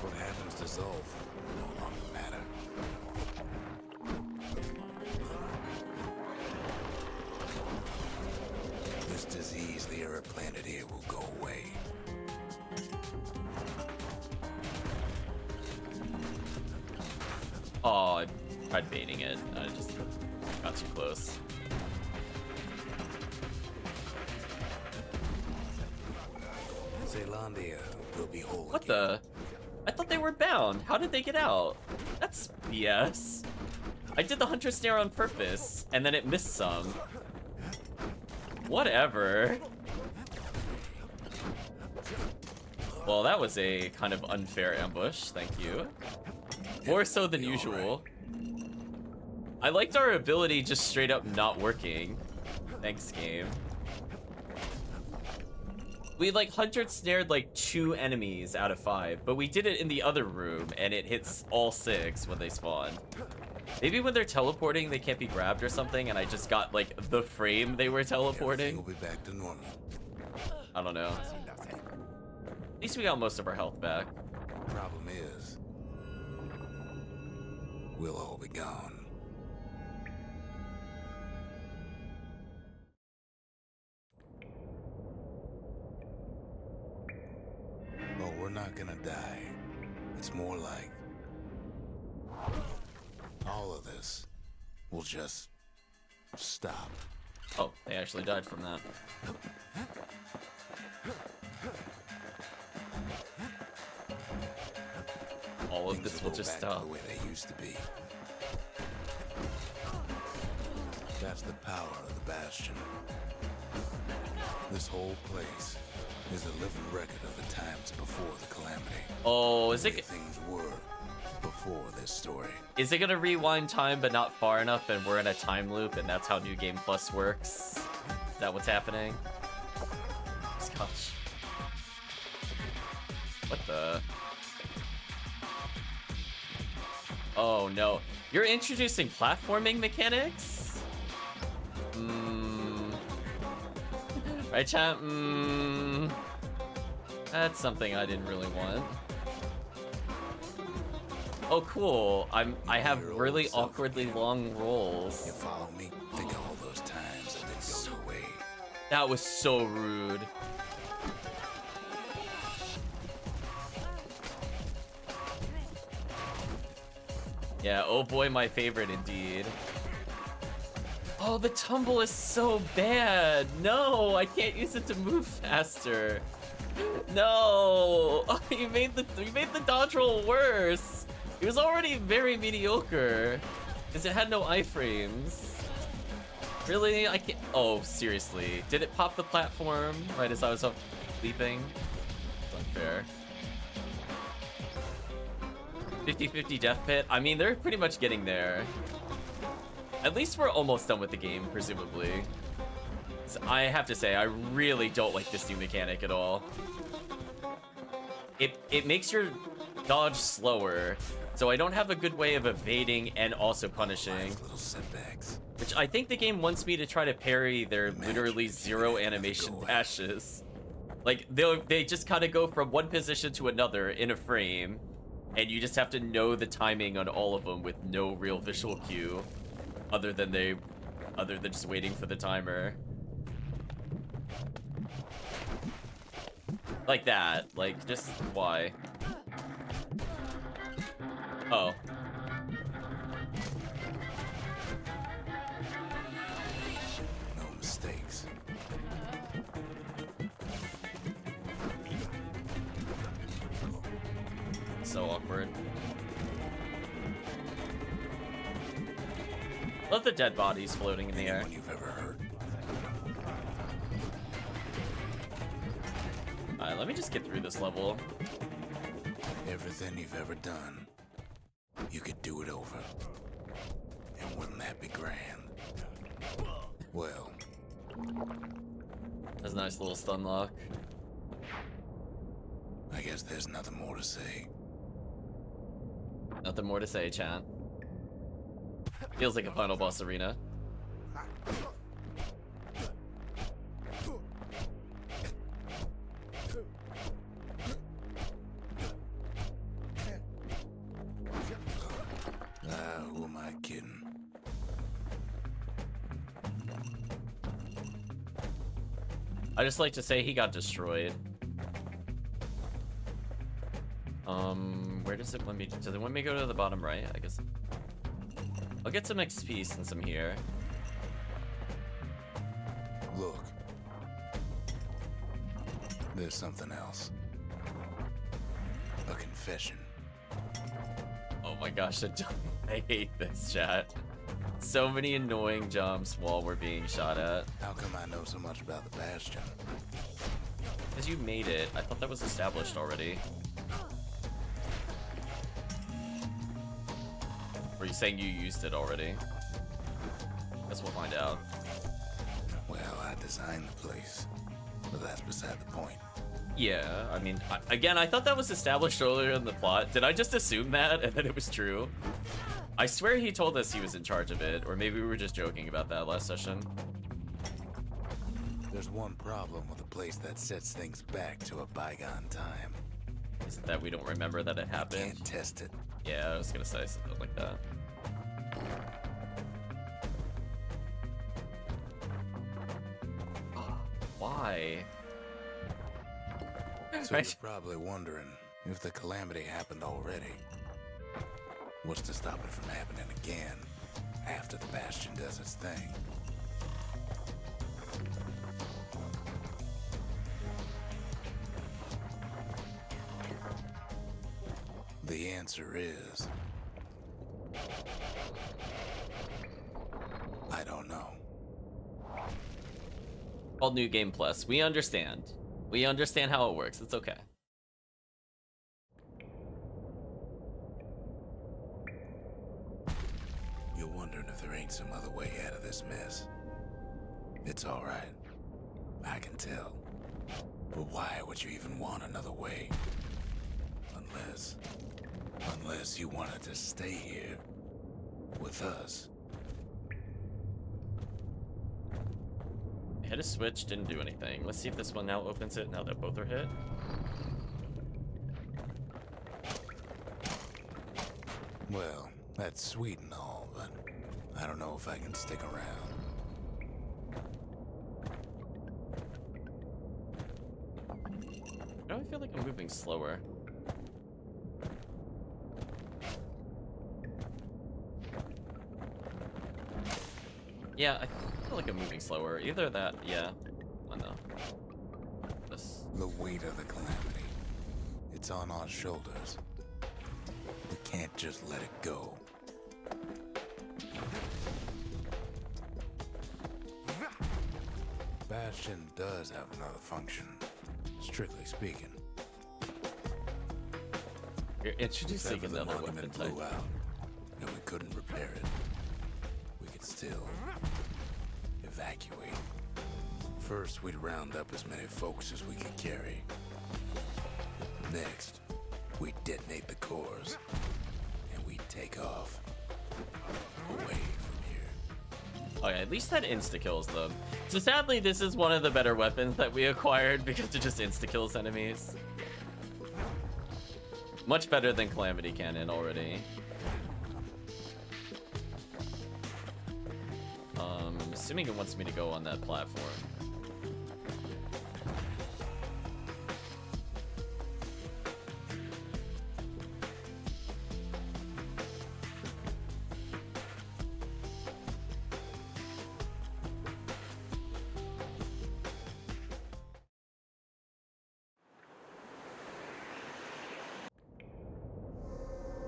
What happens to Zolf will no longer matter. This disease the Earth planet here will go away. Oh, I tried baiting it. I just got too close. Zealandia will be whole What again. the? I thought they were bound. How did they get out? That's BS. I did the Hunter Snare on purpose, and then it missed some. Whatever. Well, that was a kind of unfair ambush. Thank you. More so than usual. I liked our ability just straight up not working. Thanks, game. We like Hunter snared like 2 enemies out of 5, but we did it in the other room and it hits all 6 when they spawn. Maybe when they're teleporting they can't be grabbed or something and I just got like the frame they were teleporting. Everything will be back to normal. I don't know. At least we got most of our health back. Problem is, we'll all be gone. But we're not gonna die. It's more like all of this will just stop. Oh, they actually died from that. All of Things this will go just back stop. to the way they used to be. That's the power of the Bastion. This whole place is a living record of the times before the Calamity. Oh, is The way it things were before this story. gonna rewind time but not far enough and we're in a time loop and that's how New Game Plus works? Is that what's happening? Gosh. What the? Oh no. You're introducing platforming mechanics? Right, chat? That's something I didn't really want. Oh, cool. I have really awkwardly long You rolls. follow me? Think of all those times that didn't go your way. That was so rude. Yeah, oh boy, my favorite indeed. Oh, the tumble is so bad. No, I can't use it to move faster. No, you made the dodge roll worse. It was already very mediocre because it had no iframes. Really, I can't. Oh, seriously, did it pop the platform right as I was up leaping? It's unfair. 50-50 death pit. I mean, they're pretty much getting there. At least we're almost done with the game, presumably. So I have to say, I really don't like this new mechanic at all. It makes your dodge slower, so I don't have a good way of evading and also punishing. Little setbacks. Which I think the game wants me to try to parry their literally 0 animation dashes. Like, they just kind of go from one position to another in a frame, and you just have to know the timing on all of them with no real visual cue. Other than just waiting for the timer. Like that. Like, just why? Oh. No mistakes. So awkward. Love the dead bodies floating in the air. Anyone you've ever hurt. Alright, let me just get through this level. Everything you've ever done, you could do it over. And wouldn't that be grand? Well, That's a nice little stun lock. I guess there's nothing more to say. Nothing more to say, chat. Feels like a final boss arena. Who am I kidding? I just like to say he got destroyed. Where does it want me to? Does it want me to go to the bottom right? I guess. I'll get some XP since I'm here. Look. There's something else. A confession. Oh my gosh, I hate this, chat. So many annoying jumps while we're being shot at. How come I know so much about the Bastion? Because you made it. I thought that was established already. Were you saying you used it already? Guess we'll find out. Well, I designed the place, but that's beside the point. Yeah, I mean, again, I thought that was established earlier in the plot. Did I just assume that and then it was true? I swear he told us he was in charge of it, or maybe we were just joking about that last session. There's one problem with a place that sets things back to a bygone time. Is it that we don't remember that it happened? Can't test it. Yeah, I was gonna say something like that. Why? So Right. you're probably wondering if the calamity happened already. What's to stop it from happening again after the Bastion does its thing? The answer is... I don't know. All New Game Plus. We understand. We understand how it works. It's okay. You're wondering if there ain't some other way out of this mess. It's alright. I can tell. But why would you even want another way? Unless you wanted to stay here with us. Hit a switch, didn't do anything. Let's see if this one now opens it now that both are hit. Well, that's sweet and all, but I don't know if I can stick around. Why do I feel like I'm moving slower? Yeah, I feel like I'm moving slower. Either that, yeah. Oh no. This. The weight of the calamity. It's on our shoulders. We can't just let it go. Bastion does have another function, strictly speaking. You're If introducing ever the another weapon monument type. blew out and we couldn't repair it, we could still evacuate. First, we'd round up as many folks as we could carry. Next, we'd detonate the cores, and we'd take off away from here. Okay, at least that insta-kills them. So sadly, this is one of the better weapons that we acquired because it just insta-kills enemies. Much better than Calamity Cannon already. I'm assuming it wants me to go on that platform.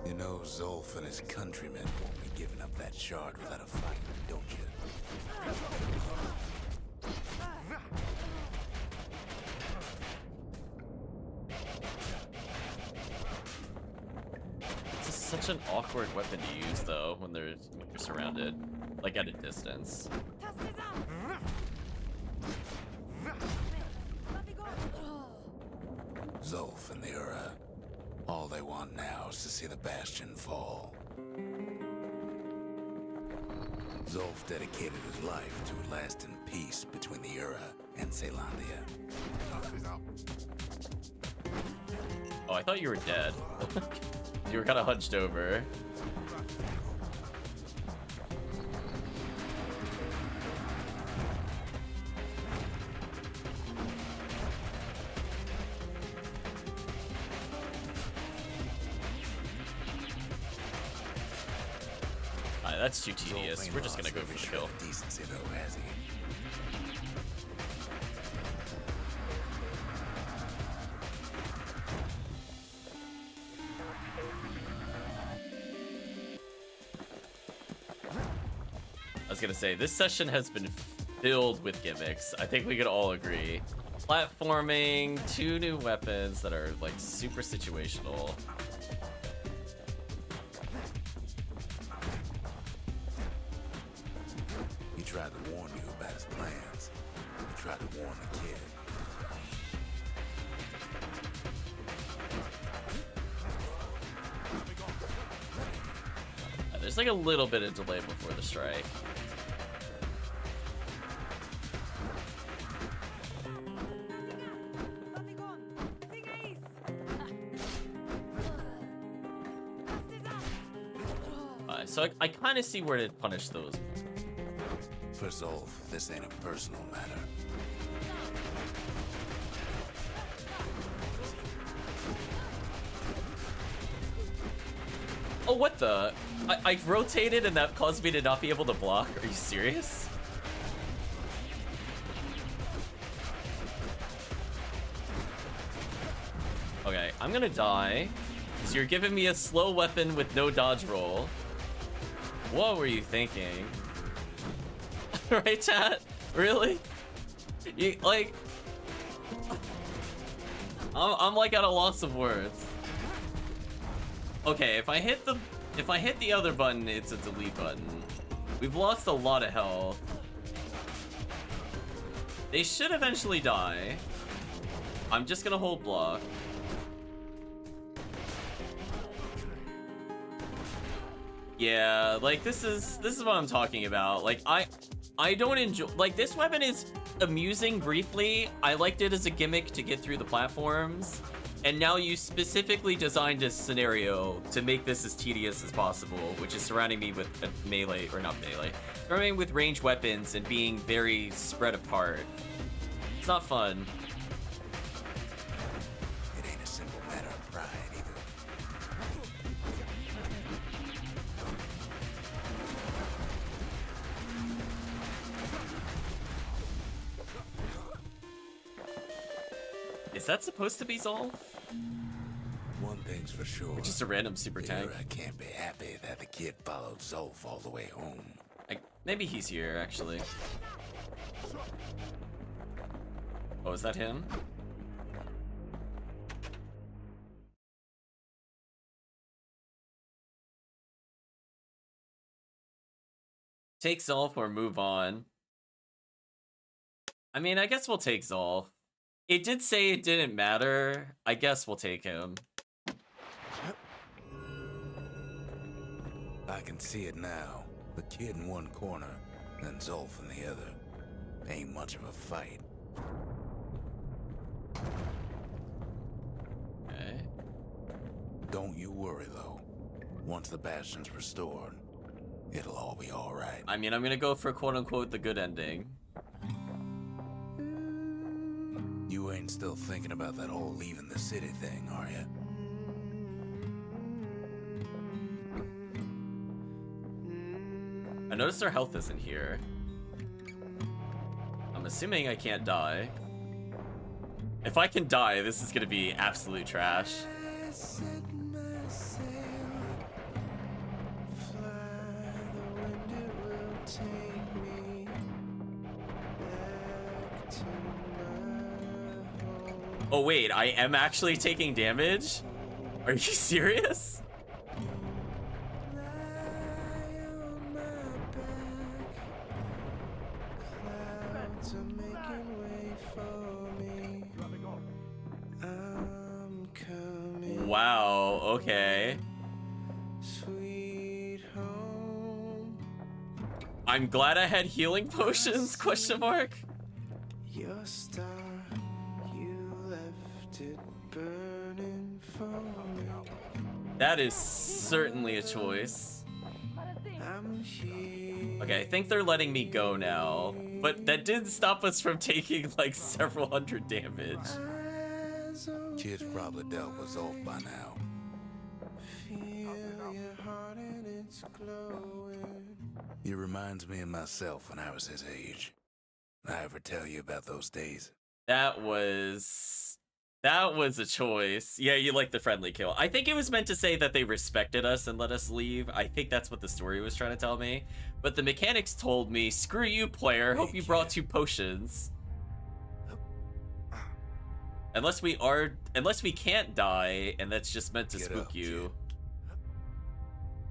You know Zolf and his countrymen won't be giving up that shard without a fight, don't you? This is such an awkward weapon to use, though, when you're surrounded, like at a distance. Zolf and the Ura, all they want now is to see the Bastion fall. Zolf dedicated his life to a lasting peace between the Ura and Caelondia. Oh, I thought you were dead. You were kind of hunched over. Alright, that's too tedious. We're just gonna go for the kill. Decency though, has he? I was gonna say, this session has been filled with gimmicks. I think we could all agree. Platforming, 2 new weapons that are like super situational. He tried to warn you about his plans. He tried to warn the kid. There's like a little bit of delay before the strike. So I kind of see where to punish those. For Zolf, this ain't a personal matter. Oh, what the? I rotated and that caused me to not be able to block? Are you serious? Okay, I'm gonna die. So you're giving me a slow weapon with no dodge roll. What were you thinking? Right, chat? Really? You, like... I'm like at a loss of words. Okay, if I hit the other button, it's a delete button. We've lost a lot of health. They should eventually die. I'm just gonna hold block. Yeah, like this is what I'm talking about. Like I don't enjoy, like, this weapon is amusing briefly. I liked it as a gimmick to get through the platforms. And now you specifically designed a scenario to make this as tedious as possible, which is surrounding me with a melee, or not melee, surrounding me with ranged weapons and being very spread apart. It's not fun. It ain't a simple matter of pride either. Is that supposed to be Zol? One thing's for sure. Just a random super tank. I can't be happy that the kid followed Zolf all the way home. Maybe he's here, actually. Oh, is that him? Take Zolf or move on. I mean, I guess we'll take Zolf. It did say it didn't matter. I guess we'll take him. I can see it now. The kid in one corner, then Zolf in the other. Ain't much of a fight. Okay. Don't you worry, though. Once the Bastion's restored, it'll all be alright. I mean, I'm gonna go for quote-unquote the good ending. You ain't still thinking about that whole leaving the city thing, are you? I noticed our health isn't here. I'm assuming I can't die. If I can die, this is gonna be absolute trash. Oh wait, I am actually taking damage? Are you serious? Clouds are making way for me. I'm coming, Wow, okay. sweet home. I'm glad I had healing potions, question mark. Your star, you left it burning for me. That is certainly a choice. I'm here. Okay, I think they're letting me go now. But that did stop us from taking like several hundred damage. Eyes open, Kid's probably dealt with Zolf by now. feel your heart and it's glowing. It reminds me of myself when I was his age. I ever tell you about those days? That was a choice. Yeah, you like the friendly kill. I think it was meant to say that they respected us and let us leave. I think that's what the story was trying to tell me. But the mechanics told me, screw you, player. Hope you brought 2 potions. Unless we can't die, and that's just meant to Get spook up, you.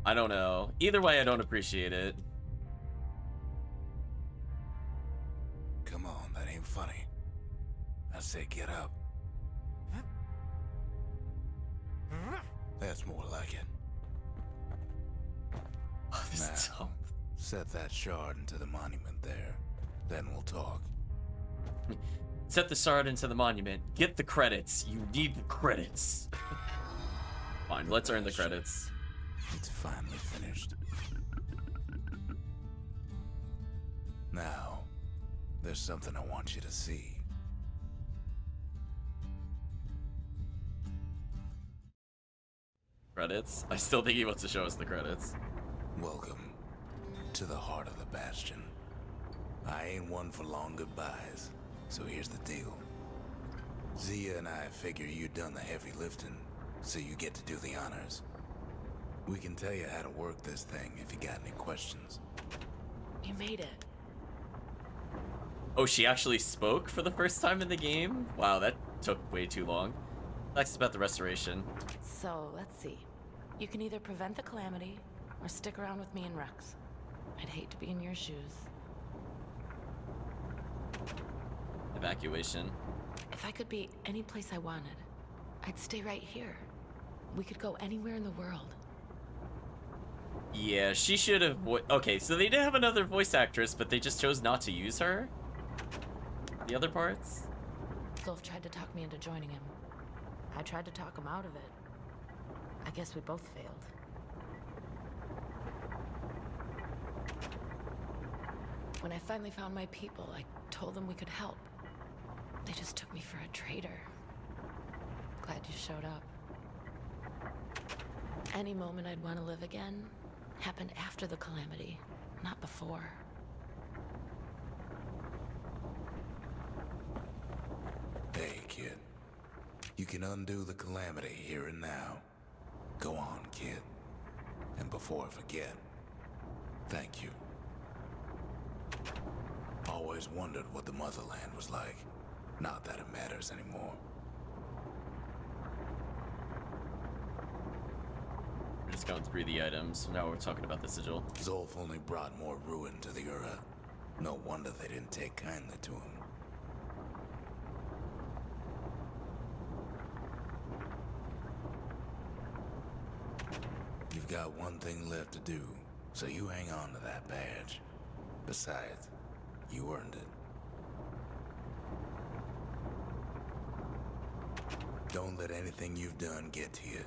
I don't know. Either way, I don't appreciate it. Come on, that ain't funny. I say get up. That's more like it. Oh, this is Now, dumb. set that shard into the monument there. Then we'll talk. Set the shard into the monument. Get the credits. You need the credits. Fine, let's earn the credits. It's finally finished. Now, there's something I want you to see. Credits? I still think he wants to show us the credits. Welcome to the heart of the Bastion. I ain't one for long goodbyes, so here's the deal. Zia and I figure you done the heavy lifting, so you get to do the honors. We can tell you how to work this thing if you got any questions. You made it. Oh, she actually spoke for the first time in the game? Wow, that took way too long. Next about the restoration. So, let's see. You can either prevent the calamity, or stick around with me and Rex. I'd hate to be in your shoes. Evacuation. If I could be any place I wanted, I'd stay right here. We could go anywhere in the world. Yeah, she should have... Okay, so they did have another voice actress, but they just chose not to use her? The other parts? Zolf tried to talk me into joining him. I tried to talk him out of it. I guess we both failed. When I finally found my people, I told them we could help. They just took me for a traitor. Glad you showed up. Any moment I'd want to live again happened after the calamity, not before. Hey, kid. You can undo the calamity here and now. Go on, kid. And before I forget, thank you. Always wondered what the motherland was like. Not that it matters anymore. We're just going through the items. Now we're talking about the sigil. Zolf only brought more ruin to the Ura. No wonder they didn't take kindly to him. You've got one thing left to do, so you hang on to that badge. Besides, you earned it. Don't let anything you've done get to you.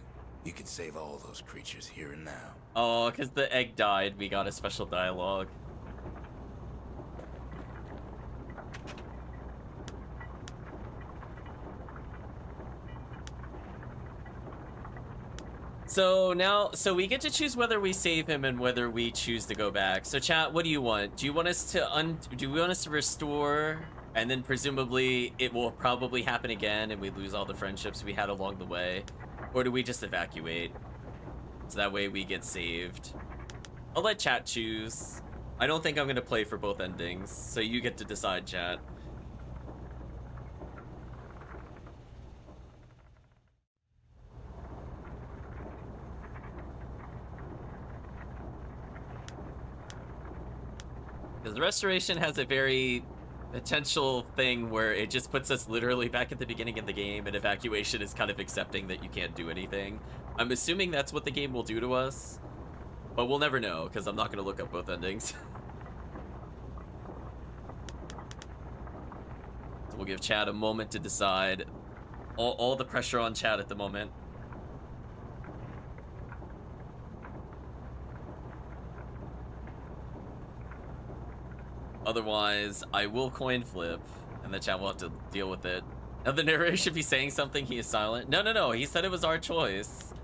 You can save all those creatures here and now. Oh, because the egg died, we got a special dialogue. So we get to choose whether we save him and whether we choose to go back. So chat, what do you want? Do you want us to do we want us to restore, and then presumably it will probably happen again and we lose all the friendships we had along the way? Or do we just evacuate? So that way we get saved. I'll let chat choose. I don't think I'm gonna play for both endings, so you get to decide, chat. Because Restoration has a very potential thing where it just puts us literally back at the beginning of the game, and Evacuation is kind of accepting that you can't do anything. I'm assuming that's what the game will do to us, but we'll never know, because I'm not going to look up both endings. So we'll give Chad a moment to decide. All the pressure on Chad at the moment. Otherwise, I will coin flip, and the chat will have to deal with it. Now the narrator should be saying something, he is silent. No, no, no, he said it was our choice.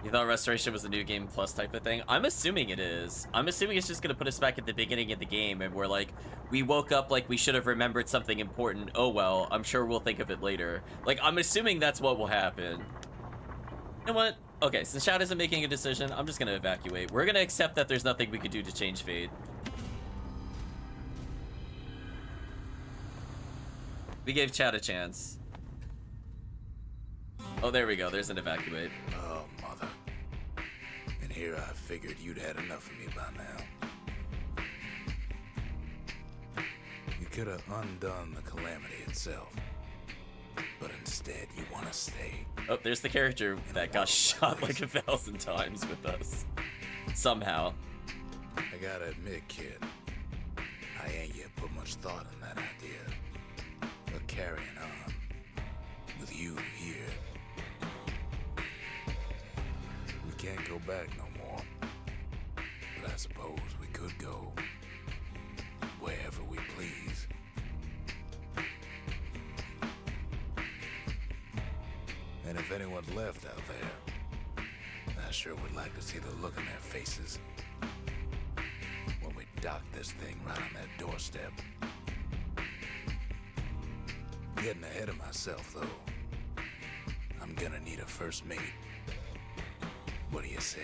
You thought Restoration was a new game plus type of thing? I'm assuming it is. I'm assuming it's just gonna put us back at the beginning of the game, and we're like, we woke up like we should have remembered something important. Oh well, I'm sure we'll think of it later. Like, I'm assuming that's what will happen. You know what? Okay, since Chad isn't making a decision, I'm just gonna evacuate. We're gonna accept that there's nothing we could do to change fate. We gave Chad a chance. Oh, there we go. There's an evacuate. Oh, mother. And here I figured you'd had enough of me by now. You could have undone the calamity itself. But instead, you want to stay. Oh, there's the character that got shot like 1,000 times with us. Somehow. I gotta admit, kid, I ain't yet put much thought in that idea. But carrying on with you here. We can't go back no more. But I suppose we could go wherever we please. And if anyone's left out there, I sure would like to see the look on their faces when we dock this thing right on that doorstep. Getting ahead of myself, though. I'm gonna need a first mate. What do you say?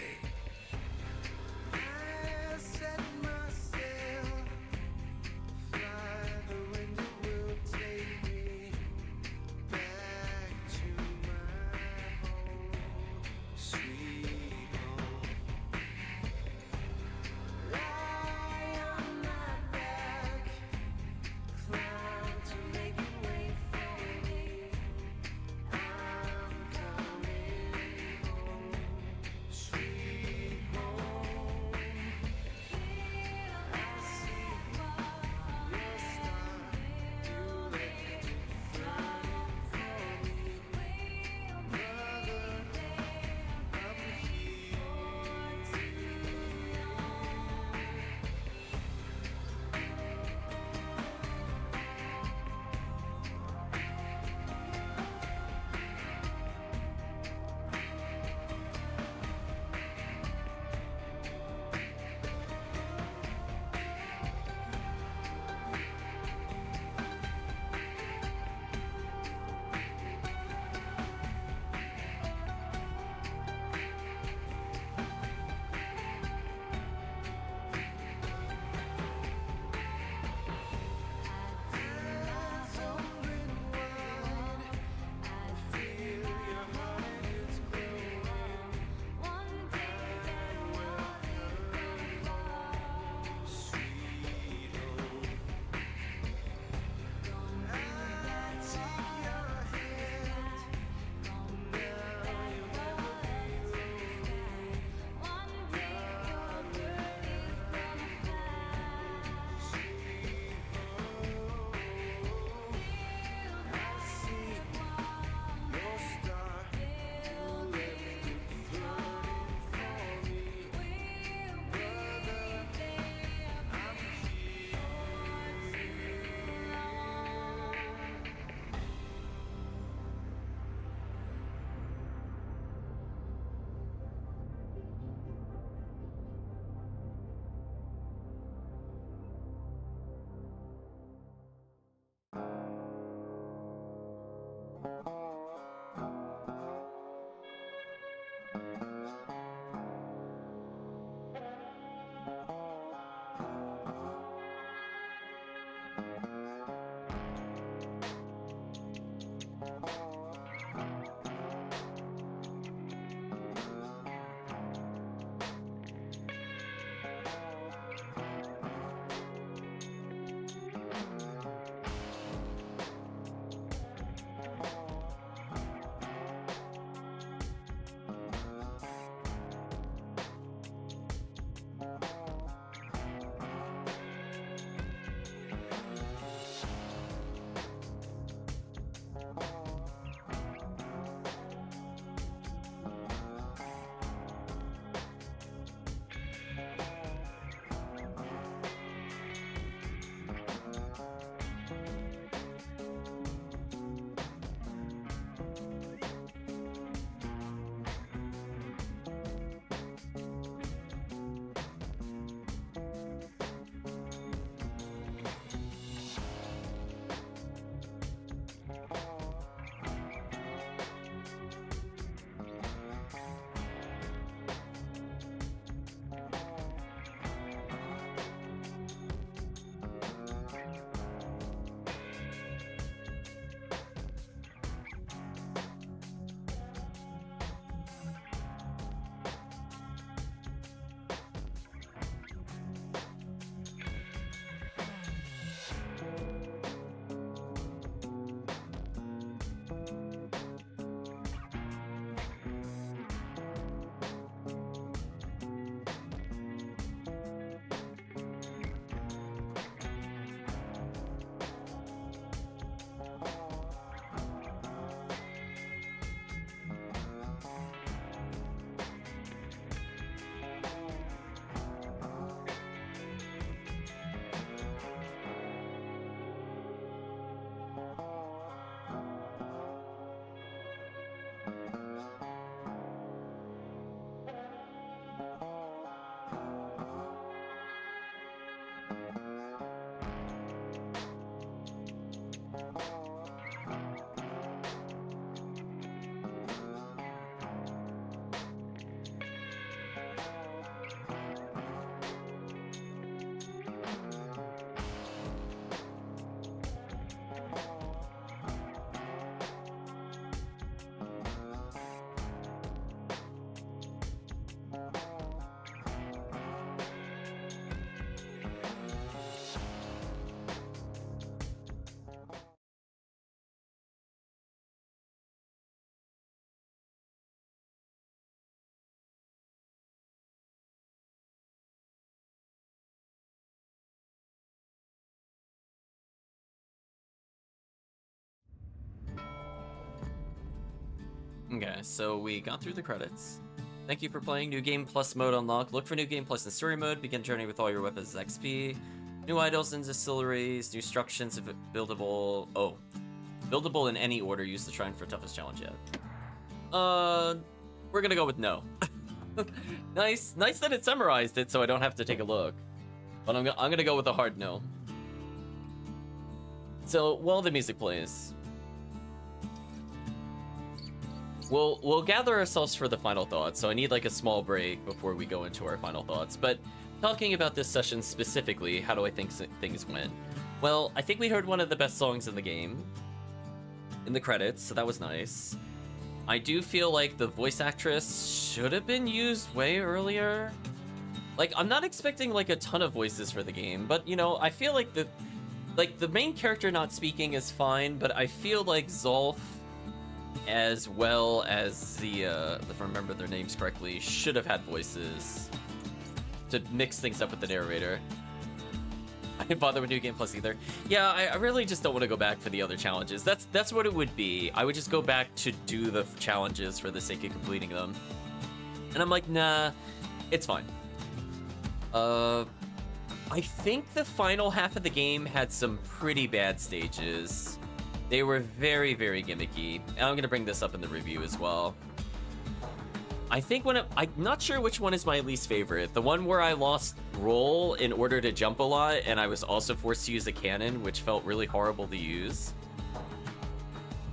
Okay, so we got through the credits. Thank you for playing. New Game Plus mode unlocked. Look for New Game Plus in story mode. Begin journey with all your weapons as XP. New idols and distilleries. New instructions if buildable. Oh. Buildable in any order. Use the shrine for toughest challenge yet. We're gonna go with no. Nice that it summarized it so I don't have to take a look. But I'm gonna go with a hard no. So, while the music plays, we'll gather ourselves for the final thoughts. So I need like a small break before we go into our final thoughts. But talking about this session specifically, how do I think things went? Well, I think we heard one of the best songs in the game in the credits, so that was nice. I do feel like the voice actress should have been used way earlier. Like, I'm not expecting like a ton of voices for the game, but you know, I feel like the main character not speaking is fine, but I feel like Zolf, as well as the if I remember their names correctly, should have had voices to mix things up with the narrator. I didn't bother with New Game Plus either. Yeah, I really just don't want to go back for the other challenges. That's what it would be. I would just go back to do the challenges for the sake of completing them. And I'm like, nah, it's fine. I think the final half of the game had some pretty bad stages. They were very, very gimmicky. And I'm gonna bring this up in the review as well. I think I'm not sure which one is my least favorite. The one where I lost roll in order to jump a lot, and I was also forced to use a cannon, which felt really horrible to use.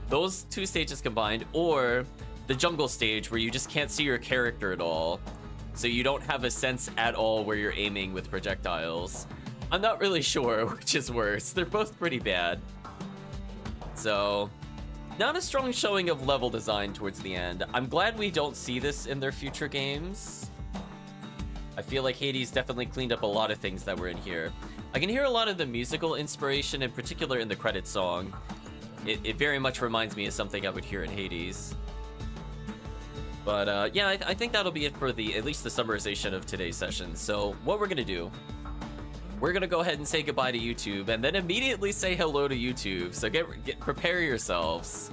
Those two stages combined, or the jungle stage where you just can't see your character at all. So you don't have a sense at all where you're aiming with projectiles. I'm not really sure which is worse. They're both pretty bad. So, not a strong showing of level design towards the end. I'm glad we don't see this in their future games. I feel like Hades definitely cleaned up a lot of things that were in here. I can hear a lot of the musical inspiration, in particular in the credit song. It very much reminds me of something I would hear in Hades. But yeah, I think that'll be it for at least the summarization of today's session. So what we're gonna do, we're gonna go ahead and say goodbye to YouTube, and then immediately say hello to YouTube. So prepare yourselves.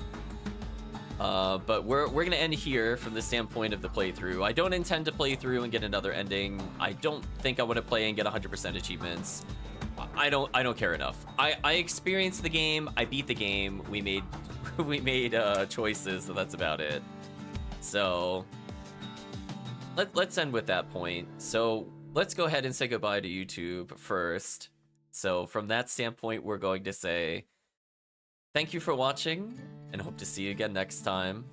But we're gonna end here from the standpoint of the playthrough. I don't intend to play through and get another ending. I don't think I want to play and get 100% achievements. I don't care enough. I experienced the game. I beat the game. We made choices, so that's about it. So let's end with that point. So let's go ahead and say goodbye to YouTube first. So from that standpoint, we're going to say thank you for watching and hope to see you again next time.